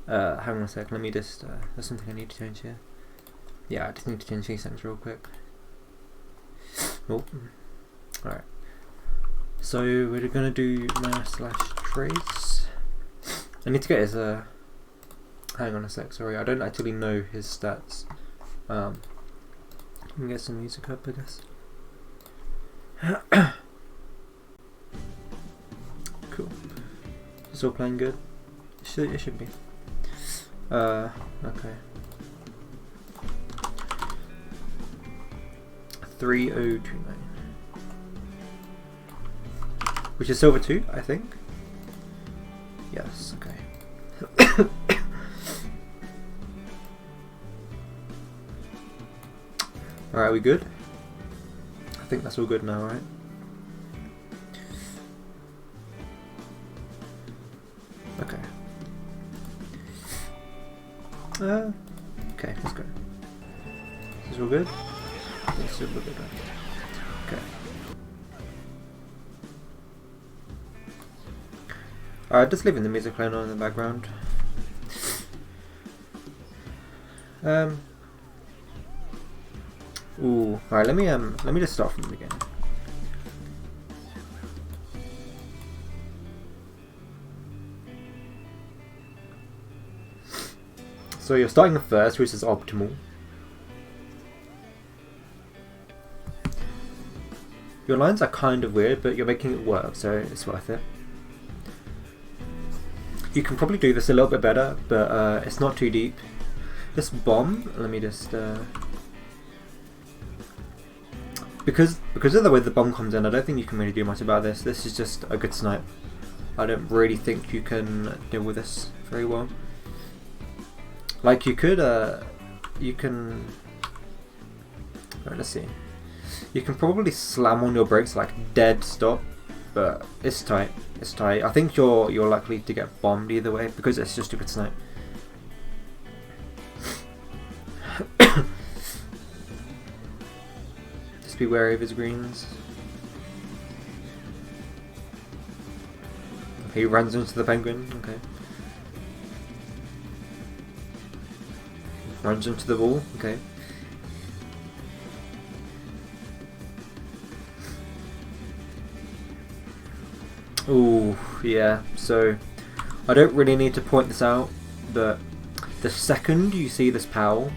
Hang on a sec, let me just, there's something I need to change here. Yeah, I just need to change these things real quick. Nope. Alright. So we're gonna do mass/trace. I need to get his, hang on a sec, sorry, I don't actually know his stats. I can get some music up, I guess. Cool. It's all playing good? It should be. Okay. 3029. Which is silver 2, I think. Yes, okay. Alright, we good? I think that's all good now, right? Okay. Okay, let's go. Is this all good? Yes, all good. Okay. Alright, just leaving the music playing on in the background. Ooh, alright, let me just start from the beginning. So you're starting first, which is optimal. Your lines are kind of weird, but you're making it work, so it's worth it. You can probably do this a little bit better, but it's not too deep. This bomb, let me just... Because of the way the bomb comes in, I don't think you can really do much about this. This is just a good snipe. I don't really think you can deal with this very well. Like you could, you can... Right, let's see. You can probably slam on your brakes like dead stop, but it's tight. It's tight. I think you're likely to get bombed either way because it's just a good snipe. Just be wary of his greens. Okay, he runs into the penguin. Okay. Runs into the wall. Okay. Ooh, yeah, so I don't really need to point this out, but the second you see this POW,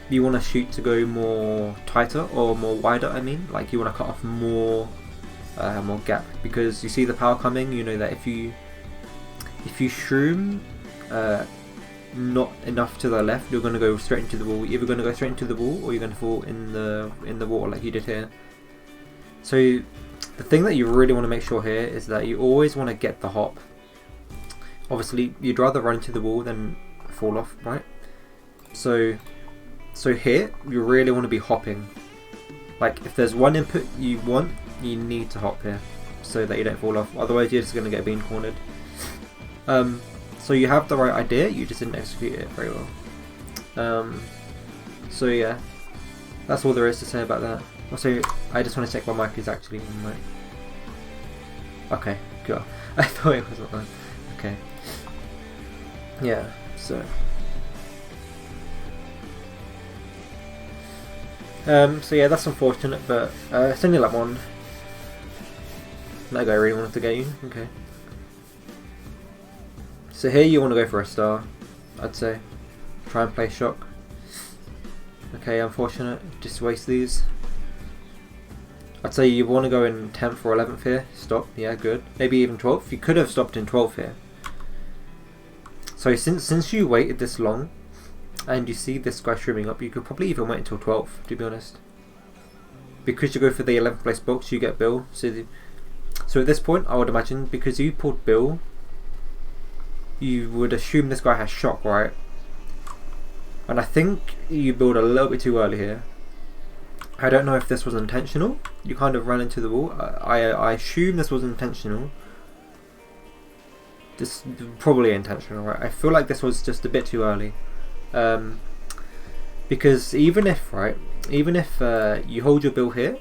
you want to shoot to go more tighter or more wider, I mean, like you want to cut off more gap, because you see the POW coming, you know that if you shroom not enough to the left, you're going to go straight into the wall. You're either going to go straight into the wall or you're going to fall in the water like you did here. So the thing that you really want to make sure here is that you always want to get the hop. Obviously, you'd rather run into the wall than fall off, right? So here, you really want to be hopping. Like, if there's one input you want, you need to hop here so that you don't fall off. Otherwise, you're just going to get bean cornered. So you have the right idea, you just didn't execute it very well. So yeah, that's all there is to say about that. Also, I just want to check my mic is actually on mic. Okay, cool. I thought it wasn't on. Okay. Yeah, so. So yeah, that's unfortunate, but it's only like one. That guy really wanted to get you. Okay. So here you want to go for a star, I'd say. Try and play shock. Okay, unfortunate. Just waste these. I'd say you want to go in 10th or 11th here. Stop. Yeah, good. Maybe even 12th. You could have stopped in 12th here. So since you waited this long, and you see this guy shrimming up, you could probably even wait until 12th, to be honest. Because you go for the 11th place box, you get Bill. So at this point, I would imagine, because you pulled Bill, you would assume this guy has shock, right? And I think you build a little bit too early here. I don't know if this was intentional. You kind of ran into the wall. I assume this was intentional. This probably intentional, right? I feel like this was just a bit too early. Because even if you hold your bill here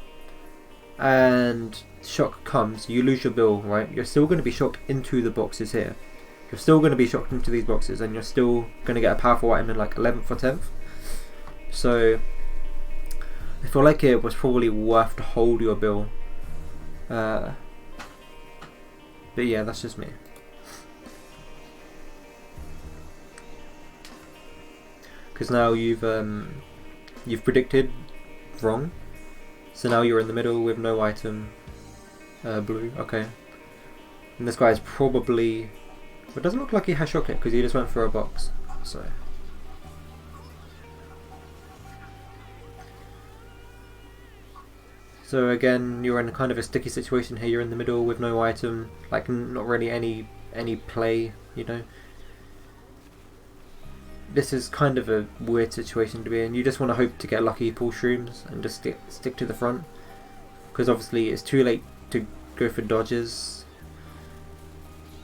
and shock comes, you lose your bill, right? You're still going to be shocked into the boxes here. you're still going to be shocked into these boxes, and you're still going to get a powerful item in like 11th or 10th. So I feel like it was probably worth to hold your bill. But yeah, that's just me. Because now you've predicted wrong. So now you're in the middle with no item. Blue, okay. And this guy's probably... It doesn't look like he has chocolate because he just went for a box. So again, you're in kind of a sticky situation here. You're in the middle with no item, like not really any play, you know. This is kind of a weird situation to be in. You just want to hope to get lucky, pull shrooms, and just stick to the front. Because obviously it's too late to go for dodges.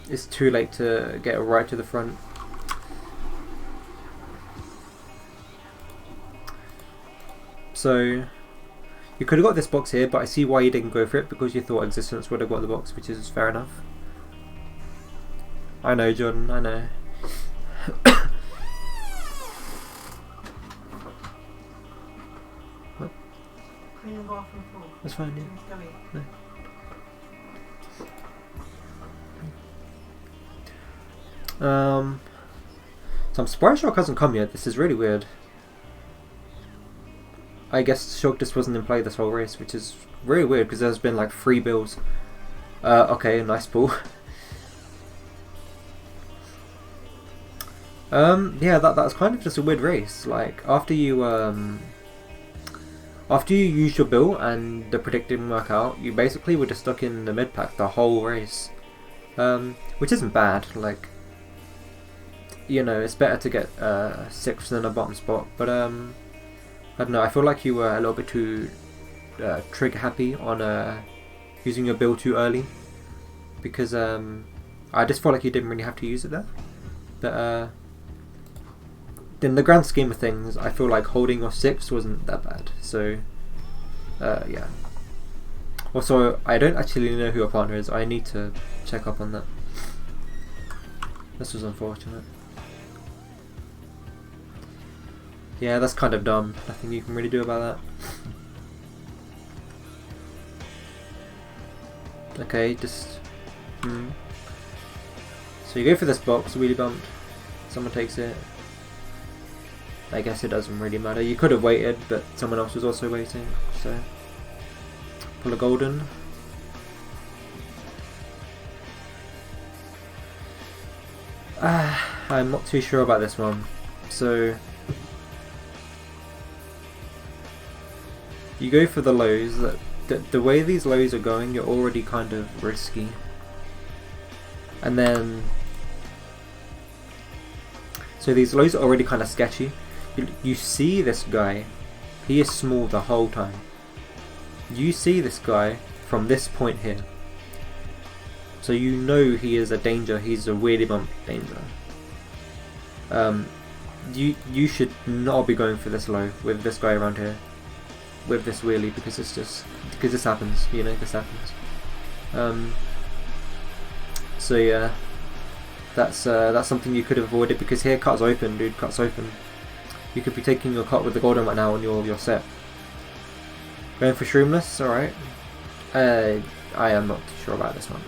It's too late to get right to the front. So you could have got this box here, but I see why you didn't go for it, because you thought Existence would have got the box, which is fair enough. I know, Jordan, I know. What? Clean the bathroom floor. That's fine, yeah. No. So I'm surprised Shock hasn't come yet. This is really weird. I guess Shock just wasn't in play this whole race, which is really weird because there's been like 3 bills. Okay, nice pull. Yeah, that's kind of just a weird race. Like after you use your bill and the predict didn't work out, you basically were just stuck in the mid pack the whole race, which isn't bad. Like, you know, it's better to get 6th than a bottom spot, but I don't know, I feel like you were a little bit too trigger happy on using your bill too early, because I just felt like you didn't really have to use it there. But in the grand scheme of things, I feel like holding your 6th wasn't that bad. So yeah. Also, I don't actually know who your partner is. I need to check up on that. This was unfortunate. Yeah, that's kind of dumb. Nothing you can really do about that. Okay, just... So you go for this box, wheelie bumped. Someone takes it. I guess it doesn't really matter. You could have waited, but someone else was also waiting. So pull a golden. I'm not too sure about this one. So you go for the lows. The way these lows are going, you're already kind of risky. And then, so these lows are already kind of sketchy. You see this guy, he is small the whole time. You see this guy from this point here. So you know he is a danger, he's a wheelie bump danger. You should not be going for this low with this guy around here. With this wheelie, because this happens, you know, this happens. So yeah, that's something you could have avoided, because here cut's open, dude, cut's open. You could be taking your cut with the golden right now and you're set. Going for Shroomless, alright. I am not too sure about this one.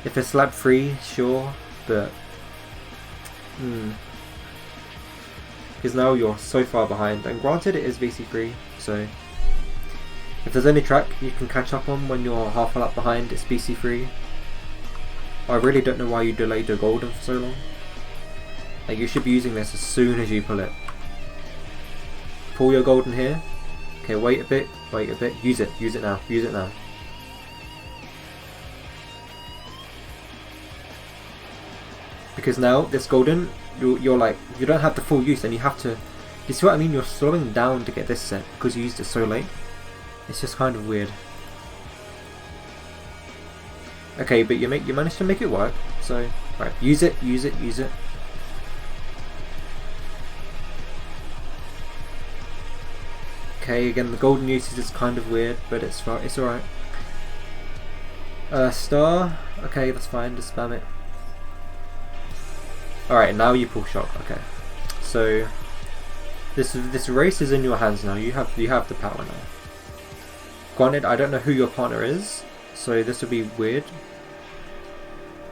If it's slab free, sure, but because now you're so far behind, and granted it is VC free, so if there's any track you can catch up on when you're half a lap behind, it's VC free. I really don't know why you delayed your golden for so long. Like, you should be using this as soon as you pull it. Pull your golden here. Okay, wait a bit, use it now, use it now. Because now, this golden, you're like, you don't have the full use, and you have to, you see what I mean? You're slowing down to get this set, because you used it so late. It's just kind of weird. Okay, but you managed to make it work, so, right, use it. Okay, again, the golden usage is kind of weird, but it's alright. Star, okay, that's fine, just spam it. Alright, now you pull shock. Okay. So this race is in your hands now. You have the power now. Granted, I don't know who your partner is, so this would be weird.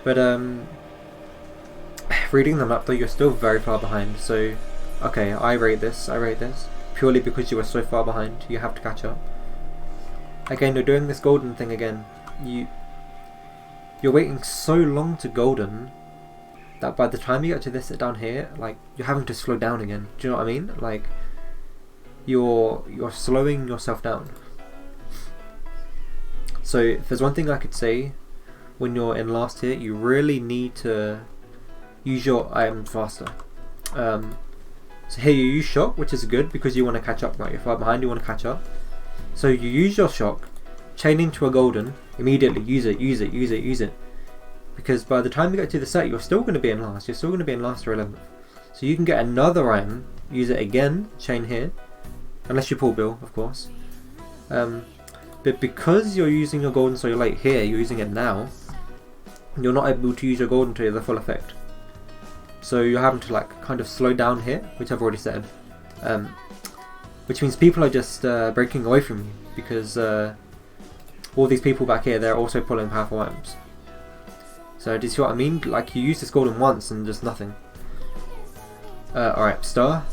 But reading them up though, you're still very far behind. So okay, I rate this purely because you were so far behind. You have to catch up. Again, you're doing this golden thing again. You're waiting so long to golden that by the time you get to this down here, like, you're having to slow down again. Do you know what I mean? Like, you're slowing yourself down. So if there's one thing I could say, when you're in last here, you really need to use your items faster. So here you use shock, which is good because you want to catch up, right? You're far behind, you want to catch up. So you use your shock, chain into a golden, immediately use it. Because by the time you get to the set, you're still going to be in last. You're still going to be in last or 11th. So you can get another item, use it again, chain here. Unless you pull Bill, of course. But because you're using your golden so late here, you're using it now, you're not able to use your golden to the full effect. So you're having to like kind of slow down here, which I've already said. Which means people are just breaking away from you. Because all these people back here, they're also pulling powerful items. So do you see what I mean? Like, you use this golden once and just nothing. Alright, star.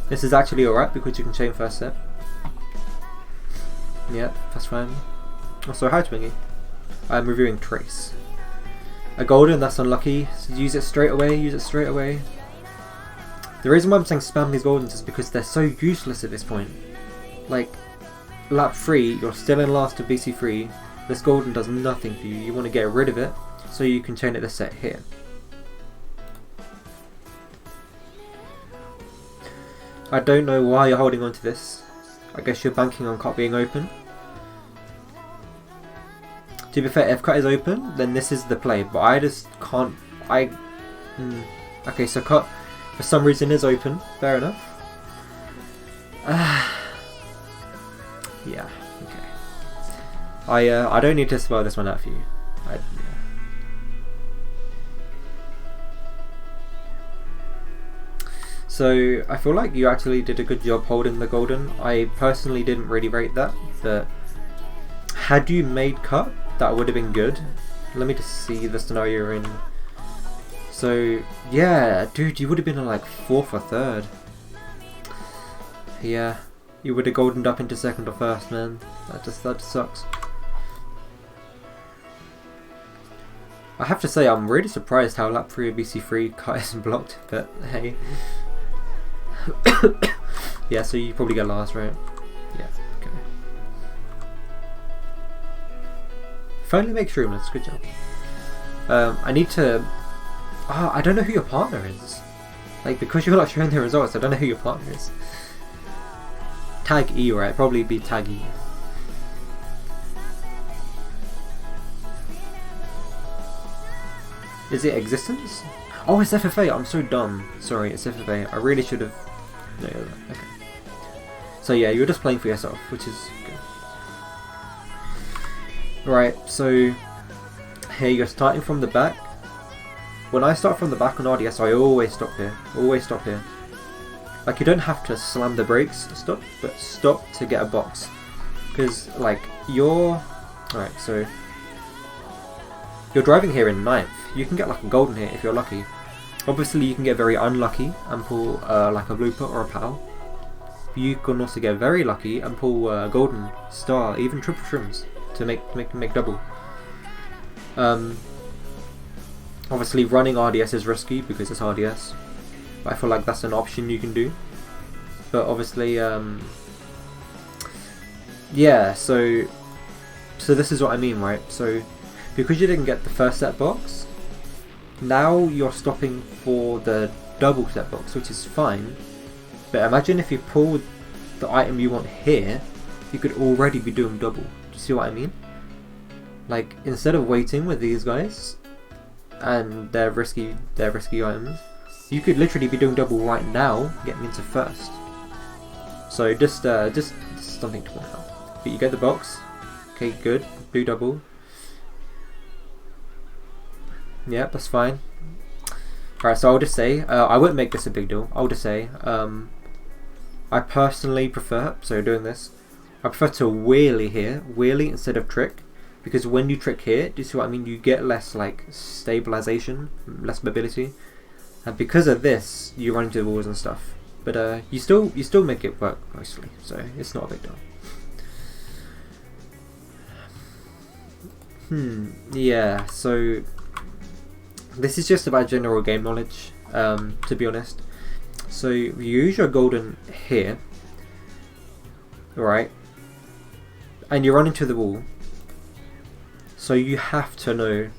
This is actually alright because you can chain first set. Yeah, that's fine. Also, hi Twingy. I'm reviewing Trace. A golden, that's unlucky. So use it straight away, The reason why I'm saying spam these goldens is because they're so useless at this point. Like, lap 3, you're still in last of BC3. This golden does nothing for you. You want to get rid of it so you can chain it this set here. I don't know why you're holding on to this. I guess you're banking on cut being open. To be fair, if cut is open, then this is the play. But I just can't. Okay, so cut for some reason is open. Fair enough. Yeah. Okay. I don't need to spell this one out for you. So I feel like you actually did a good job holding the golden. I personally didn't really rate that, but had you made cut, that would have been good. Let me just see the scenario you're in. So yeah, dude, you would have been in like 4th or 3rd. Yeah, you would have goldened up into 2nd or 1st, man. That just sucks. I have to say, I'm really surprised how lap 3 of BC3 cut isn't blocked, but hey. Yeah, so you probably get last, right? Yeah, okay. Finally make streamless, good job. I need to... I don't know who your partner is. Like, because you're not showing the results, I don't know who your partner is. Tag E, right? Probably be tag E. Is it existence? Oh, it's FFA. I'm so dumb. Sorry, it's FFA. I really should have. No, okay. So yeah, you're just playing for yourself, which is good. Right. So here you're starting from the back. When I start from the back on RDS, I always stop here. Always stop here. Like, you don't have to slam the brakes, stop, but stop to get a box. Because like you're. Alright, so you're driving here in 9th. You can get like a golden here if you're lucky. Obviously you can get very unlucky and pull like a blooper or a PAL. You can also get very lucky and pull golden, star, even triple trims to make double. Obviously running RDS is risky because it's RDS, but I feel like that's an option you can do. But obviously yeah, so this is what I mean, right? So because you didn't get the first set box, now you're stopping for the double set box, which is fine. But imagine if you pulled the item you want here, you could already be doing double. Do you see what I mean? Like, instead of waiting with these guys and their risky items, you could literally be doing double right now, getting into 1st. So just something to point out. But you get the box. Okay, good. Do double. Yeah, that's fine. Alright, so I'll just say, I won't make this a big deal. I'll just say, I personally prefer, so doing this, I prefer to wheelie here, wheelie instead of trick, because when you trick here, do you see what I mean? You get less like stabilization, less mobility, and because of this, you run into the walls and stuff. But you still make it work mostly, so it's not a big deal. Yeah. So this is just about general game knowledge, to be honest. So you use your golden here, right? And you run into the wall. So you have to know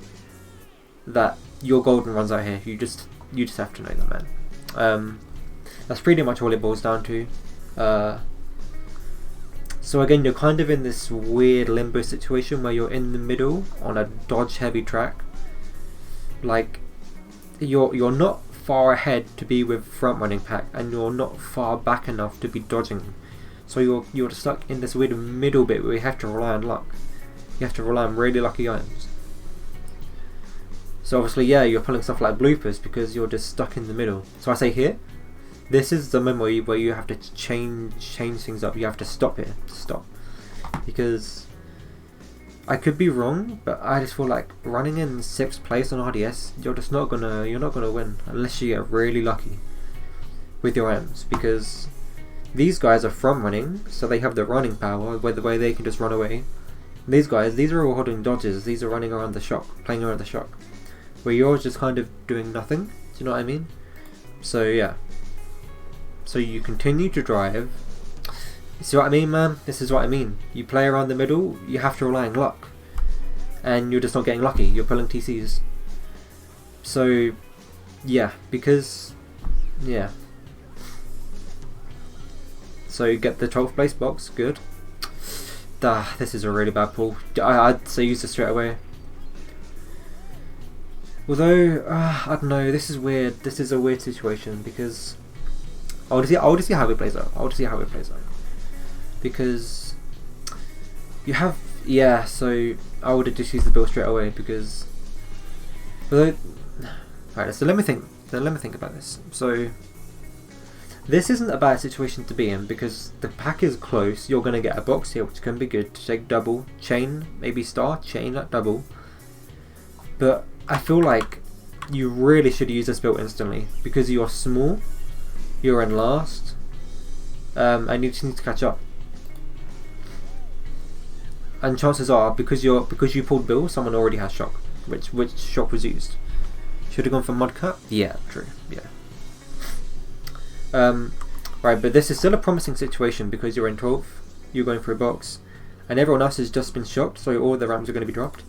that your golden runs out here. You just have to know that, man. That's pretty much all it boils down to. So again, you're kind of in this weird limbo situation where you're in the middle on a dodge heavy track. Like you're not far ahead to be with front running pack, and you're not far back enough to be dodging. So you're stuck in this weird middle bit where you have to rely on luck. You have to rely on really lucky items. So obviously, yeah, you're pulling stuff like bloopers because you're just stuck in the middle. So I say here, this is the moment where you have to change things up. You have to stop here, because I could be wrong, but I just feel like running in 6th place on RDS, you're not gonna win unless you get really lucky with your items, because these guys are front running, so they have the running power where they can just run away. These guys, these are all holding dodges. These are running around the shock, playing around the shock, where you're just kind of doing nothing. Do you know what I mean? So yeah. So you continue to drive. You see what I mean, man? This is what I mean. You play around the middle, you have to rely on luck. And you're just not getting lucky. You're pulling TCs. So, yeah, because, yeah. So you get the 12th place box, good. This is a really bad pull. I'd say use this straight away. Although, I don't know, this is weird. This is a weird situation because I want to see how it plays out. Because you have, yeah, so I would have just used the bill straight away because, alright, so let me think about this. So this isn't a bad situation to be in because the pack is close. You're going to get a box here, which can be good to take double, chain, maybe star, chain, like double. But I feel like you really should use this build instantly because you're small, you're in last, and you just need to catch up. And chances are, because you pulled Bill, someone already has shock. Which shock was used? Should have gone for mud cut? Yeah, true. Yeah. Right, but this is still a promising situation because you're in 12th, you're going for a box, and everyone else has just been shocked, so all the rams are going to be dropped.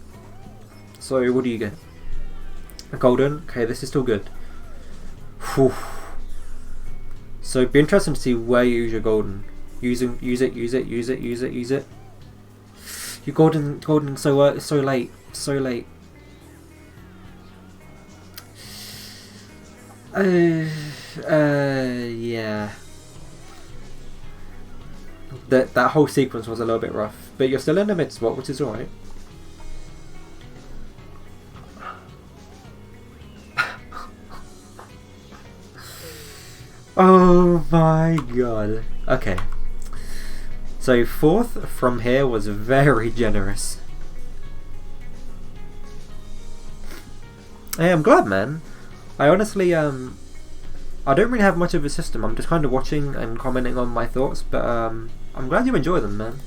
So what do you get? A golden. Okay, this is still good. Whew. So it'd be interesting to see where you use your golden. Use it. Your golden so late. Yeah. That whole sequence was a little bit rough, but you're still in the mid spot, which is alright. Oh my god. Okay. So 4th from here was very generous. Hey, I'm glad, man. I honestly, I don't really have much of a system. I'm just kind of watching and commenting on my thoughts, but I'm glad you enjoy them, man.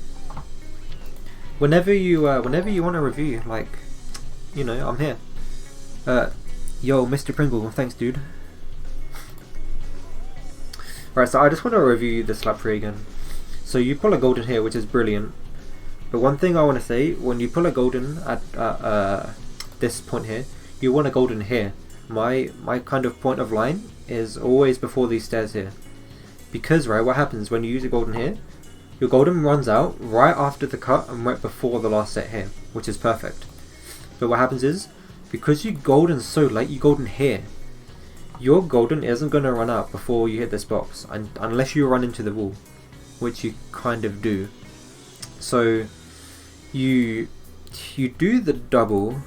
Whenever you want to review, like, you know, I'm here. Yo, Mr. Pringle, thanks, dude. Right, so I just want to review the slap 3 again. So you pull a golden here, which is brilliant. But one thing I want to say, when you pull a golden at this point here, you want a golden here. My kind of point of line is always before these stairs here. Because, right, what happens when you use a golden here? Your golden runs out right after the cut and right before the last set here, which is perfect. But what happens is, because you golden so late, you golden here. Your golden isn't going to run out before you hit this box, unless you run into the wall, which you kind of do. So you do the double.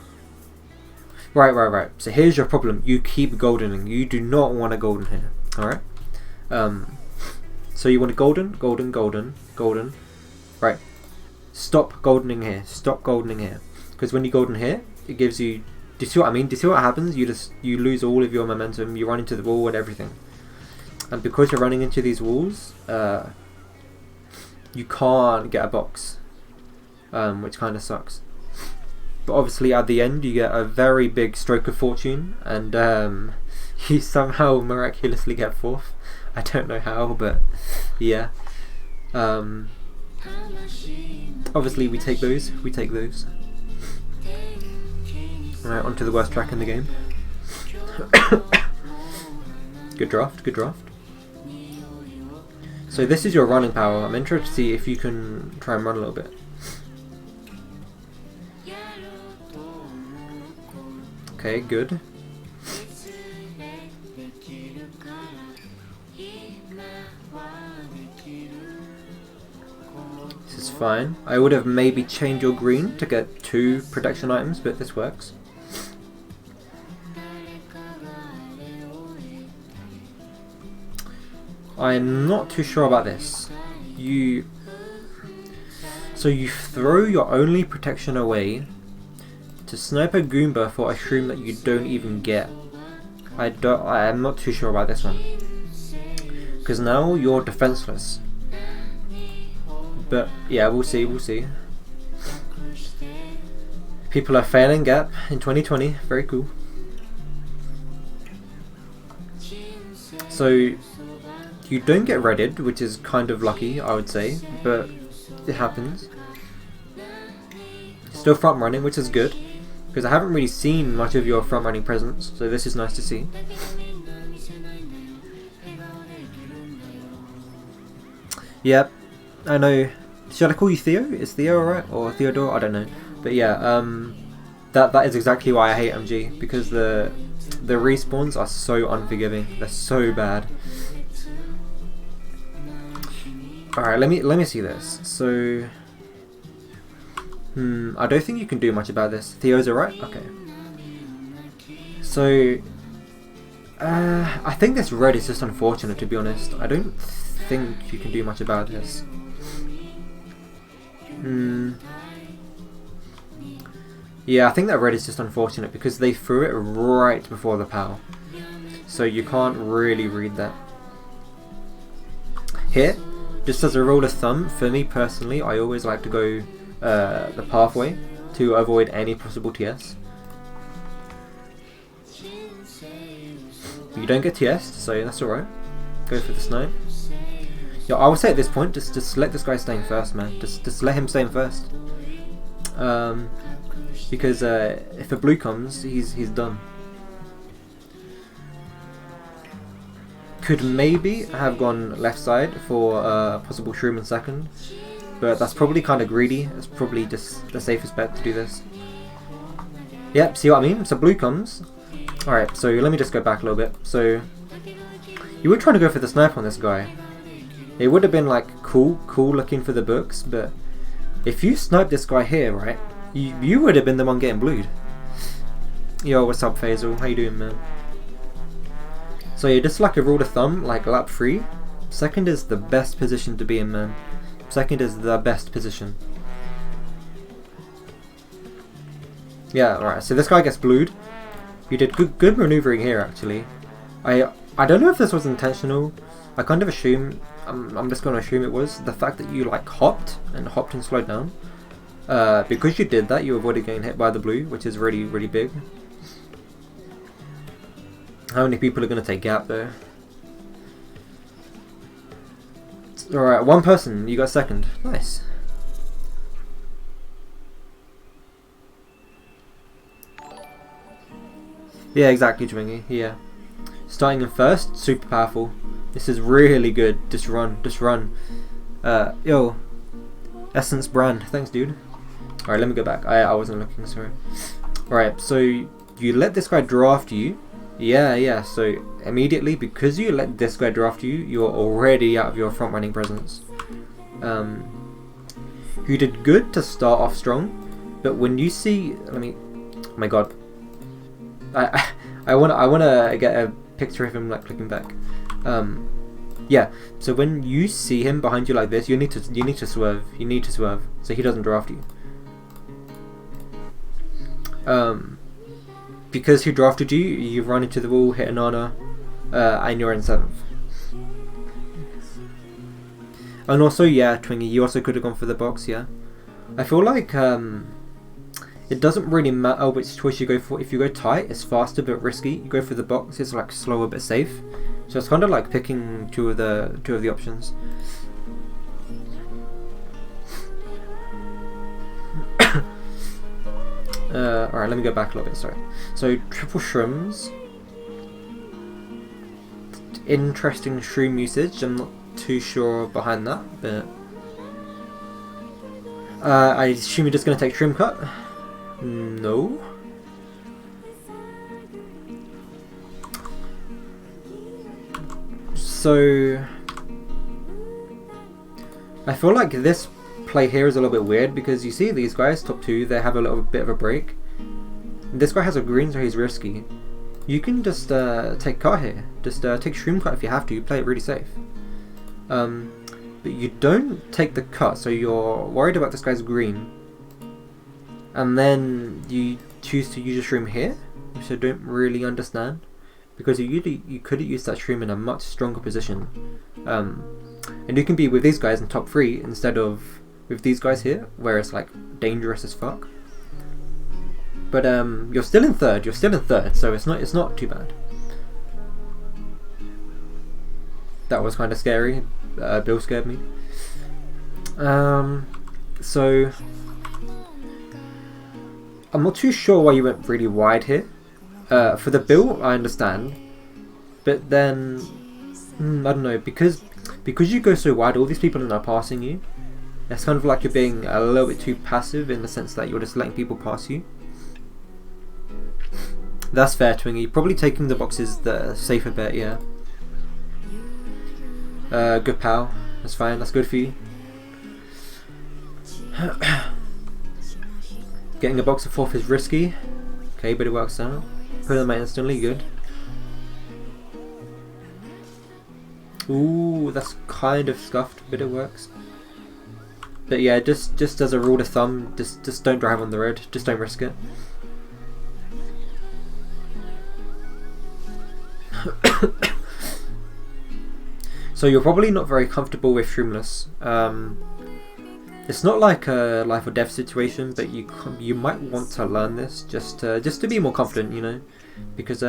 Right. So here's your problem. You keep goldening. You do not want a golden here. Alright? So you want a golden. Right. Stop goldening here. Stop goldening here. Because when you golden here, it gives you... Do you see what I mean? Do you see what happens? You lose all of your momentum. You run into the wall and everything. And because you're running into these walls, you can't get a box. Which kind of sucks. But obviously at the end you get a very big stroke of fortune, and you somehow miraculously get 4th. I don't know how, but yeah. Obviously we take those. Alright, on to the worst track in the game. Good draft. So this is your running power. I'm interested to see if you can try and run a little bit. Okay, good. This is fine. I would have maybe changed your green to get 2 protection items, but this works. I'm not too sure about this. So you throw your only protection away to snipe a Goomba for a shroom that you don't even get. I'm not too sure about this one. Because now you're defenseless. But yeah, we'll see. People are failing Gap in 2020. Very cool. So you don't get redded, which is kind of lucky, I would say, but it happens. Still front running, which is good, because I haven't really seen much of your front running presence, so this is nice to see. Yep, I know. Should I call you Theo? Is Theo alright? Or Theodore? I don't know. But yeah, that is exactly why I hate MG, because the respawns are so unforgiving. They're so bad. Alright, let me see this. So I don't think you can do much about this. Theo's alright? Okay. So I think this red is just unfortunate, to be honest. I don't think you can do much about this. Yeah, I think that red is just unfortunate because they threw it right before the POW. So you can't really read that. Here, just as a rule of thumb, for me personally, I always like to go the pathway to avoid any possible TS. You don't get TS'd, so that's alright. Go for the snipe. Yeah, I would say at this point, just let this guy stay in first, man. Just let him stay in first. Because if a blue comes, he's done. Could maybe have gone left side for possible shroom in second, but that's probably kind of greedy. It's probably just the safest bet to do this. Yep, see what I mean? So blue comes. Alright, so let me just go back a little bit. So you were trying to go for the snipe on this guy. It would have been like cool looking for the books, but if you snipe this guy here, right, you would have been the one getting blued. Yo, what's up, Faisal? How you doing, man? So yeah, just like a rule of thumb, like lap 3, second is the best position to be in, man. Second is the best position. Yeah, alright, so this guy gets blued. You did good maneuvering here, actually. I don't know if this was intentional. I kind of assume, I'm just going to assume it was. The fact that you like hopped and slowed down. Because you did that, you avoided getting hit by the blue, which is really, really big. How many people are going to take Gap though? Alright, one person, you got second. Nice. Yeah, exactly, Twingy. Yeah. Starting in first, super powerful. This is really good. Just run. Yo. Essence brand. Thanks, dude. Alright, let me go back. I wasn't looking, sorry. Alright, so you let this guy draft you. Yeah, so immediately, because you let this guy draft you, you're already out of your front running presence. You did good to start off strong, but when you see, oh my god. I wanna get a picture of him like clicking back. Yeah. So when you see him behind you like this, you need to swerve. You need to swerve so he doesn't draft you. Because he drafted you, you've run into the wall, hit a nana, and you're in 7th. And also, yeah, Twingy, you also could have gone for the box, yeah. I feel like it doesn't really matter which choice you go for. If you go tight, it's faster but risky. You go for the box, it's like slower but safe. So it's kind of like picking two of the options. Alright, let me go back a little bit, sorry. So, triple shrooms. Interesting shroom usage. I'm not too sure behind that, but I assume you're just going to take shroom cut? No. So, I feel like this play here is a little bit weird because you see these guys, top 2, they have a little bit of a break. This guy has a green, so he's risky. You can just take cut here. Just take shroom cut if you have to. Play it really safe. But you don't take the cut, so you're worried about this guy's green. And then you choose to use a shroom here, which I don't really understand. Because you could have used that shroom in a much stronger position. And you can be with these guys in top 3 instead of with these guys here, where it's like dangerous as fuck. But you're still in 3rd. You're still in 3rd, so it's not too bad. That was kind of scary. Bill scared me. So I'm not too sure why you went really wide here. For the Bill, I understand, but then I don't know, because you go so wide, all these people are now passing you. It's kind of like you're being a little bit too passive in the sense that you're just letting people pass you. That's fair, Twingy. Probably taking the boxes the safer bet, yeah. Good pal. That's fine. That's good for you. Getting a box of 4th is risky. Okay, but it works out. Put them out instantly. Good. Ooh, that's kind of scuffed, but it works. But yeah, just as a rule of thumb, just don't drive on the road. Just don't risk it. So you're probably not very comfortable with shroomless. It's not like a life or death situation, but you might want to learn this just to be more confident, you know, because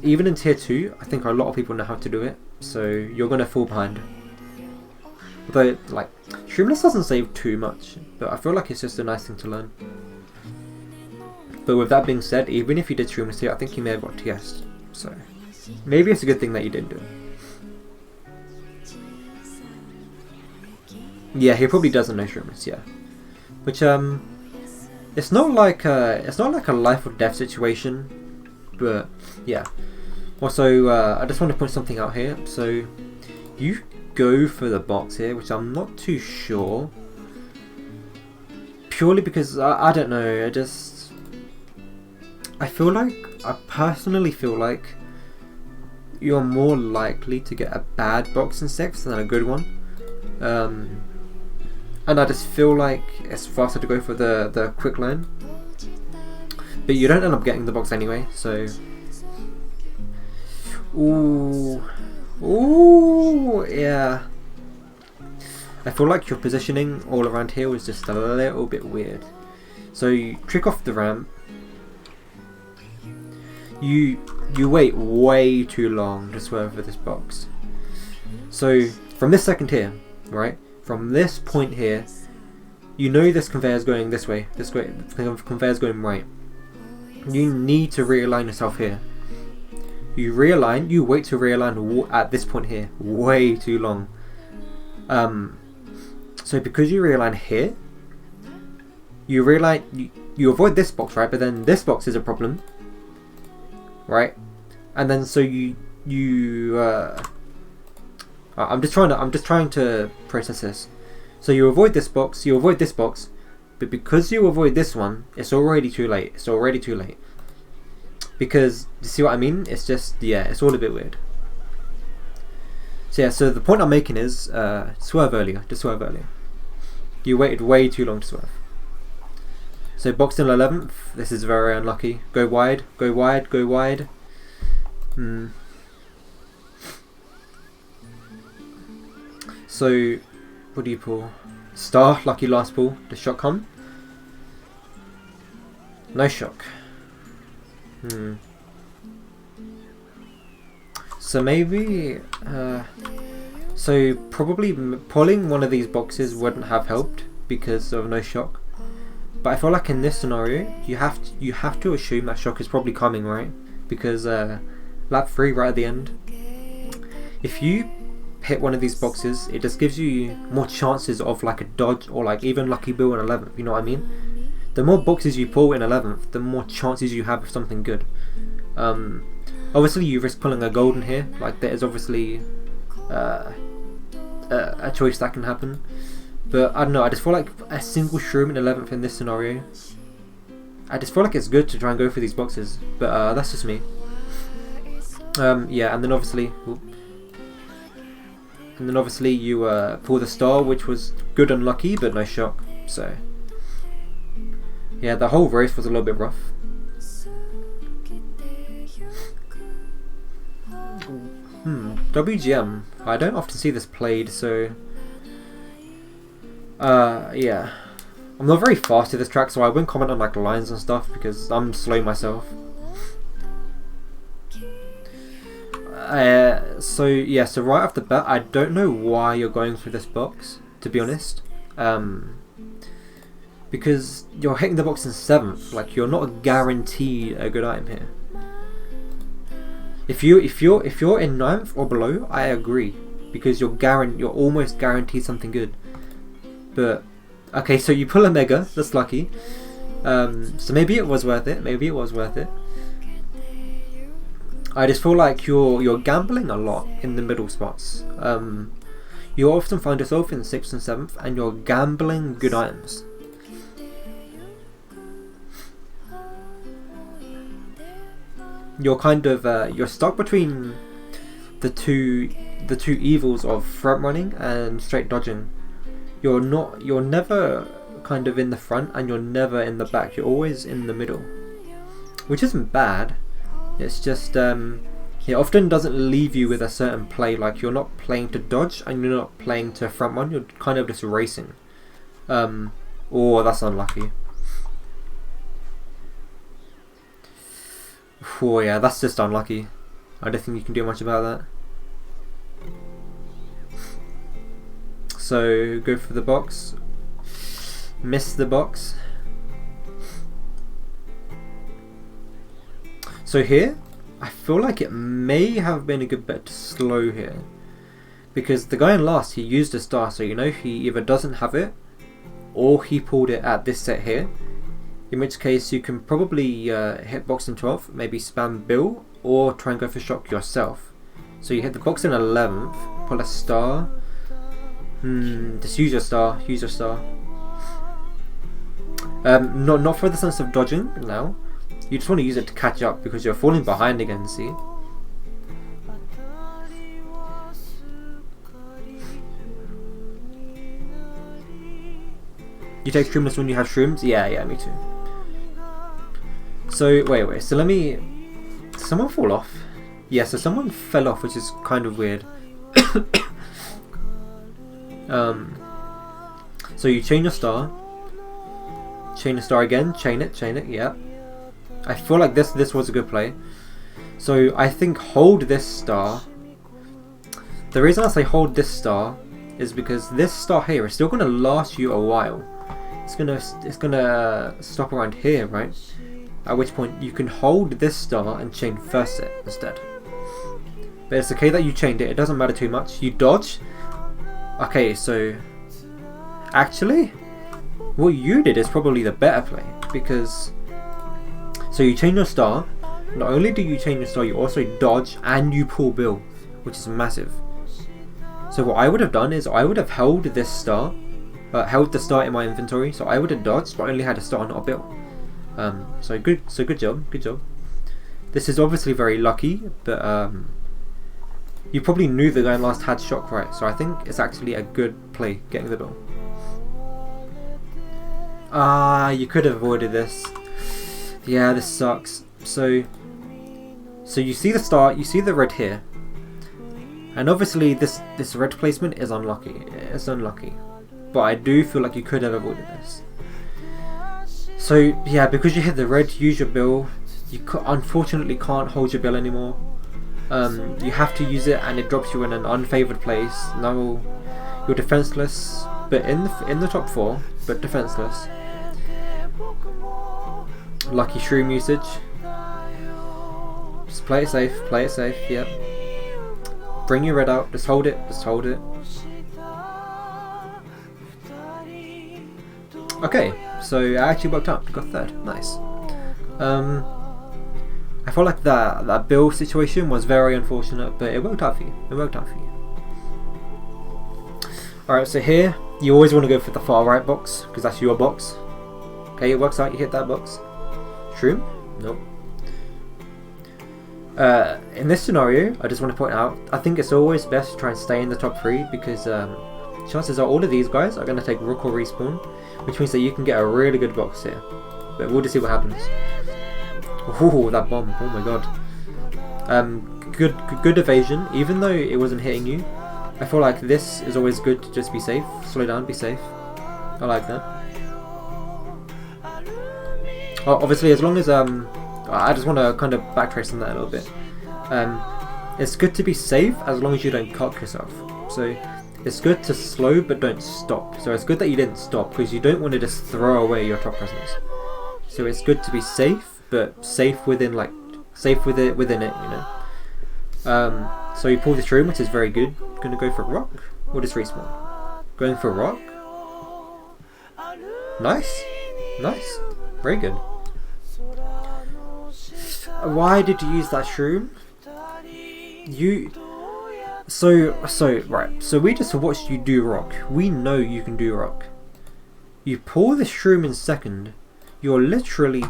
even in tier 2, I think a lot of people know how to do it. So you're gonna fall behind. Although, like, shroomless doesn't save too much, but I feel like it's just a nice thing to learn. But with that being said, even if you did shroomless here, I think you may have got TS'd. So maybe it's a good thing that you didn't do it. Yeah, he probably doesn't know shroomless, yeah. Which it's not like a life or death situation, but yeah. Also, I just want to point something out here. So you go for the box here, which I'm not too sure. Purely because I don't know. I personally feel like you're more likely to get a bad box in 6th than a good one. And I just feel like it's faster to go for the quick line. But you don't end up getting the box anyway, so... Ooh, yeah. I feel like your positioning all around here was just a little bit weird. So you trick off the ramp. You wait way too long to swerve for this box. So from this second here, right? From this point here, you know this conveyor's going this way. This way, the conveyor's going right. You need to realign yourself here. You realign. You wait to realign at this point here. Way too long. So because you realign here, you realign. You avoid this box, right? But then this box is a problem, right? And then so I'm just trying to process this. So you avoid this box, But because you avoid this one, it's already too late. It's already too late. Because, you see what I mean? It's just, yeah, it's all a bit weird. So yeah, so the point I'm making is, swerve earlier. Just swerve earlier. You waited way too long to swerve. So boxed in 11th, this is very unlucky. Go wide, go wide, go wide. So, what do you pull? Star, lucky last pull. Does shock come? No shock. So maybe, so probably pulling one of these boxes wouldn't have helped because of no shock. But I feel like in this scenario, you have to assume that shock is probably coming, right? Because lap 3 right at the end, if you hit one of these boxes, it just gives you more chances of like a dodge or like even lucky bill in 11th. You know what I mean? The more boxes you pull in 11th, the more chances you have of something good. Obviously, you risk pulling a golden here. Like there is obviously a choice that can happen. But I don't know, I just feel like a single shroom in 11th in this scenario, I just feel like it's good to try and go for these boxes. But that's just me. Yeah, and then obviously you pull the star, which was good and lucky, but no shock. So yeah, the whole race was a little bit rough. WGM. I don't often see this played, so yeah. I'm not very fast at this track, so I won't comment on like lines and stuff because I'm slow myself. So yeah, so right off the bat, I don't know why you're going through this box, to be honest. Because you're hitting the box in 7th, like you're not guaranteed a good item here. If you're in 9th or below, I agree, because you're almost guaranteed something good. But okay, so you pull a mega, that's lucky. So maybe it was worth it. Maybe it was worth it. I just feel like you're gambling a lot in the middle spots. You often find yourself in 6th and 7th, and you're gambling good items. You're kind of you're stuck between the two evils of front running and straight dodging. You're never kind of in the front, and you're never in the back. You're always in the middle, which isn't bad. It's just it often doesn't leave you with a certain play. Like you're not playing to dodge, and you're not playing to front run. You're kind of just racing. Oh, that's unlucky. Oh yeah, that's just unlucky. I don't think you can do much about that. So go for the box. Miss the box. So here, I feel like it may have been a good bet to slow here, because the guy in last, he used a star, so you know he either doesn't have it or he pulled it at this set here. In which case you can probably hit box in 12th, maybe spam bill, or try and go for shock yourself. So you hit the box in 11th, pull a star. Just use your star. Use your star. Not for the sense of dodging now. You just want to use it to catch up because you're falling behind again. See. You take shroomless when you have shrooms? Yeah, me too. So, wait, so let me... Did someone fall off? Yeah, so someone fell off, which is kind of weird. So you chain your star. Chain the star again, chain it, yeah. I feel like this was a good play. So I think hold this star. The reason I say hold this star is because this star here is still going to last you a while. It's gonna stop around here, right? At which point you can hold this star and chain first set instead. But it's okay that you chained it. It doesn't matter too much. You dodge. Okay, so actually, what you did is probably the better play, because so you chain your star. Not only do you chain your star, you also dodge and you pull bill, which is massive. So what I would have done is I would have held this star, held the star in my inventory, so I would have dodged, but I only had a star, not a bill. So good job, good job. This is obviously very lucky, but you probably knew the guy last had shock, right? So I think it's actually a good play getting the bill. You could have avoided this. Yeah, this sucks. So you see the star, you see the red here, and obviously this red placement is unlucky. It's unlucky, but I do feel like you could have avoided this. So yeah, because you hit the red, use your bill. You unfortunately can't hold your bill anymore. You have to use it, and it drops you in an unfavored place. Now you're defenseless, but in the top 4, but defenseless. Lucky shroom usage. Just play it safe. Play it safe. Yep. Bring your red out. Just hold it. Just hold it. Okay, so I actually worked out. Got 3rd. Nice. I felt like that bill situation was very unfortunate, but it worked out for you. It worked out for you. Alright, so here, you always want to go for the far right box, because that's your box. Okay, it works out, you hit that box. Shroom? Nope. In this scenario, I just want to point out, I think it's always best to try and stay in the top 3, because chances are all of these guys are going to take rook or respawn, which means that you can get a really good box here. But we'll just see what happens. Ooh, that bomb! Oh my god. Good evasion, even though it wasn't hitting you. I feel like this is always good to just be safe. Slow down, be safe. I like that. Oh, obviously, as long as I just want to kind of backtrace on that a little bit. It's good to be safe as long as you don't cut yourself. So it's good to slow but don't stop. So it's good that you didn't stop, because you don't want to just throw away your top presence. So it's good to be safe, but safe within within it, you know. So you pull the shroom, which is very good. Gonna go for rock. Or just respawn. Going for rock. Nice, nice, very good. Why did you use that shroom? Right. So we just watched you do rock. We know you can do rock. You pull the shroom in 2nd. You're literally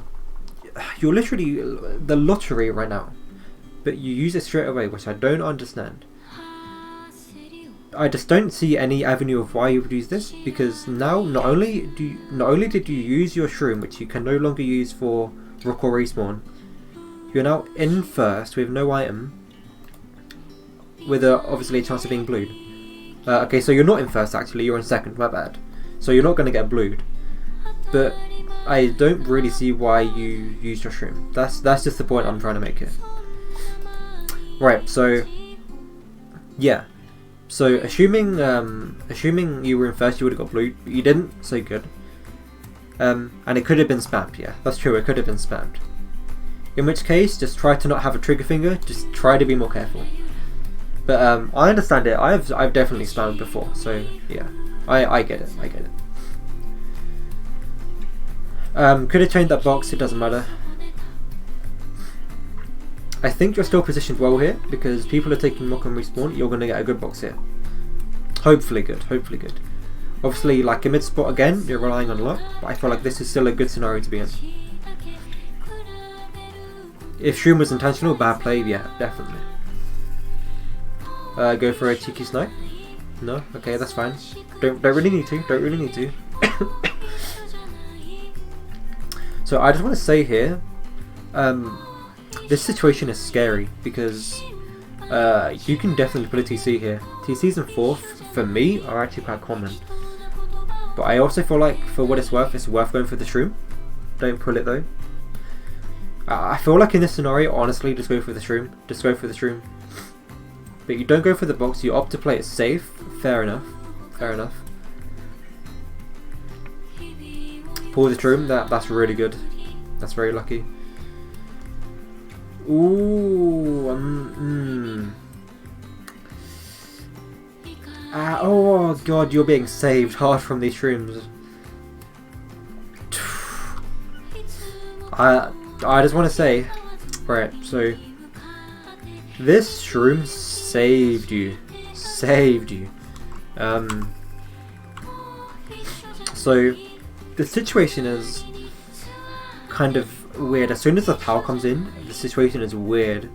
the lottery right now, but you use it straight away, which I don't understand. I just don't see any avenue of why you would use this, because now not only did you use your shroom, which you can no longer use for rook or respawn, you're now in 1st with no item, with obviously a chance of being blued. Okay, so you're not in 1st actually, you're in 2nd, my bad. So you're not going to get blued, but I don't really see why you used your shroom. That's just the point I'm trying to make here. Right, so yeah. So assuming you were in 1st, you would have got blued, but you didn't, so good. And it could have been spammed, yeah, that's true, it could have been spammed. In which case, just try to not have a trigger finger, just try to be more careful. But I understand it, I've definitely spammed before, so yeah, I get it, I get it. Could have changed that box, it doesn't matter. I think you're still positioned well here, because people are taking mock and respawn, you're going to get a good box here. Hopefully good, hopefully good. Obviously, like a mid spot again, you're relying on luck, but I feel like this is still a good scenario to be in. If shroom was intentional, bad play, yeah, definitely. Go for a cheeky snipe? No? Okay, that's fine. Don't really need to, don't really need to. So I just want to say here, this situation is scary, because you can definitely put a TC here. TCs in 4th, for me, are actually quite common. But I also feel like, for what it's worth going for the shroom. Don't pull it though. I feel like in this scenario, honestly, just go for the shroom. Just go for the shroom. But you don't go for the box, you opt to play it safe. Fair enough. Fair enough. Pull the shroom, that's really good. That's very lucky. Ooh, oh god, you're being saved hard from these shrooms. I just want to say, right, so this shroom saved you. Saved you. So the situation is kind of weird. As soon as the power comes in, the situation is weird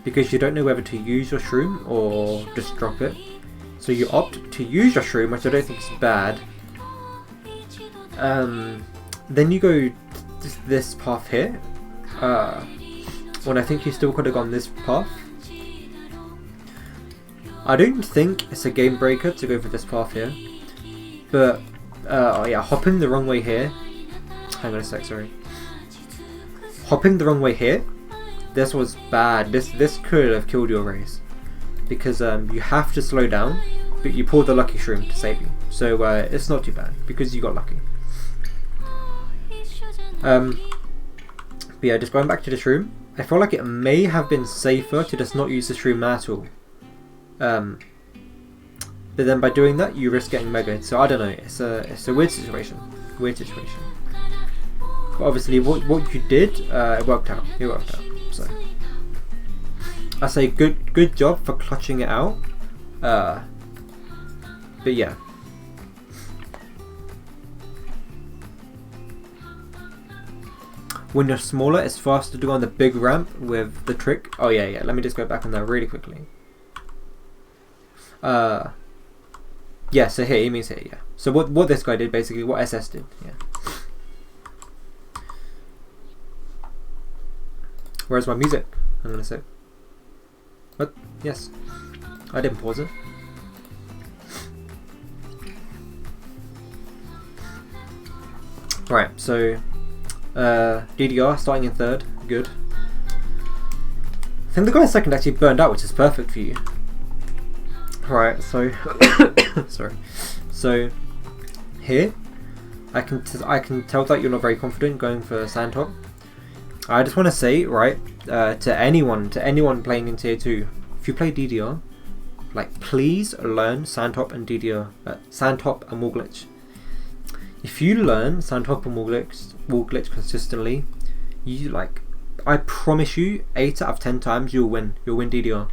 because you don't know whether to use your shroom or just drop it. So you opt to use your shroom, which I don't think is bad. Then you go this path here. When I think you still could have gone this path. I don't think it's a game breaker to go for this path here, but oh yeah, hopping the wrong way here. Hang on a sec, sorry. Hopping the wrong way here. This was bad. This could have killed your race because you have to slow down, but you pulled the lucky shroom to save you. So it's not too bad because you got lucky. But yeah, just going back to the shroom. I feel like it may have been safer to just not use the shroom at all. But then by doing that, you risk getting mega. So I don't know. It's a weird situation. Weird situation. But obviously, what you did, it worked out. It worked out. So I say good job for clutching it out. But yeah. When you're smaller, it's faster to go on the big ramp with the trick. Oh yeah. Let me just go back on that really quickly. Yeah, so here, he means here, yeah. So what this guy did, basically, what SS did, yeah. Where's my music? I'm gonna say. What? Yes. I didn't pause it. Right, so DDR starting in third, good. I think the guy in second actually burned out, which is perfect for you. Right, so sorry. So here, I can tell that you're not very confident going for Sandtop. I just want to say, right, to anyone playing in Tier 2, if you play DDR, like please learn Sandtop and DDR, Sandtop and Wall Glitch. If you learn Sandtop and Wall Glitch consistently, I promise you, 8 out of 10 times you'll win. You'll win DDR.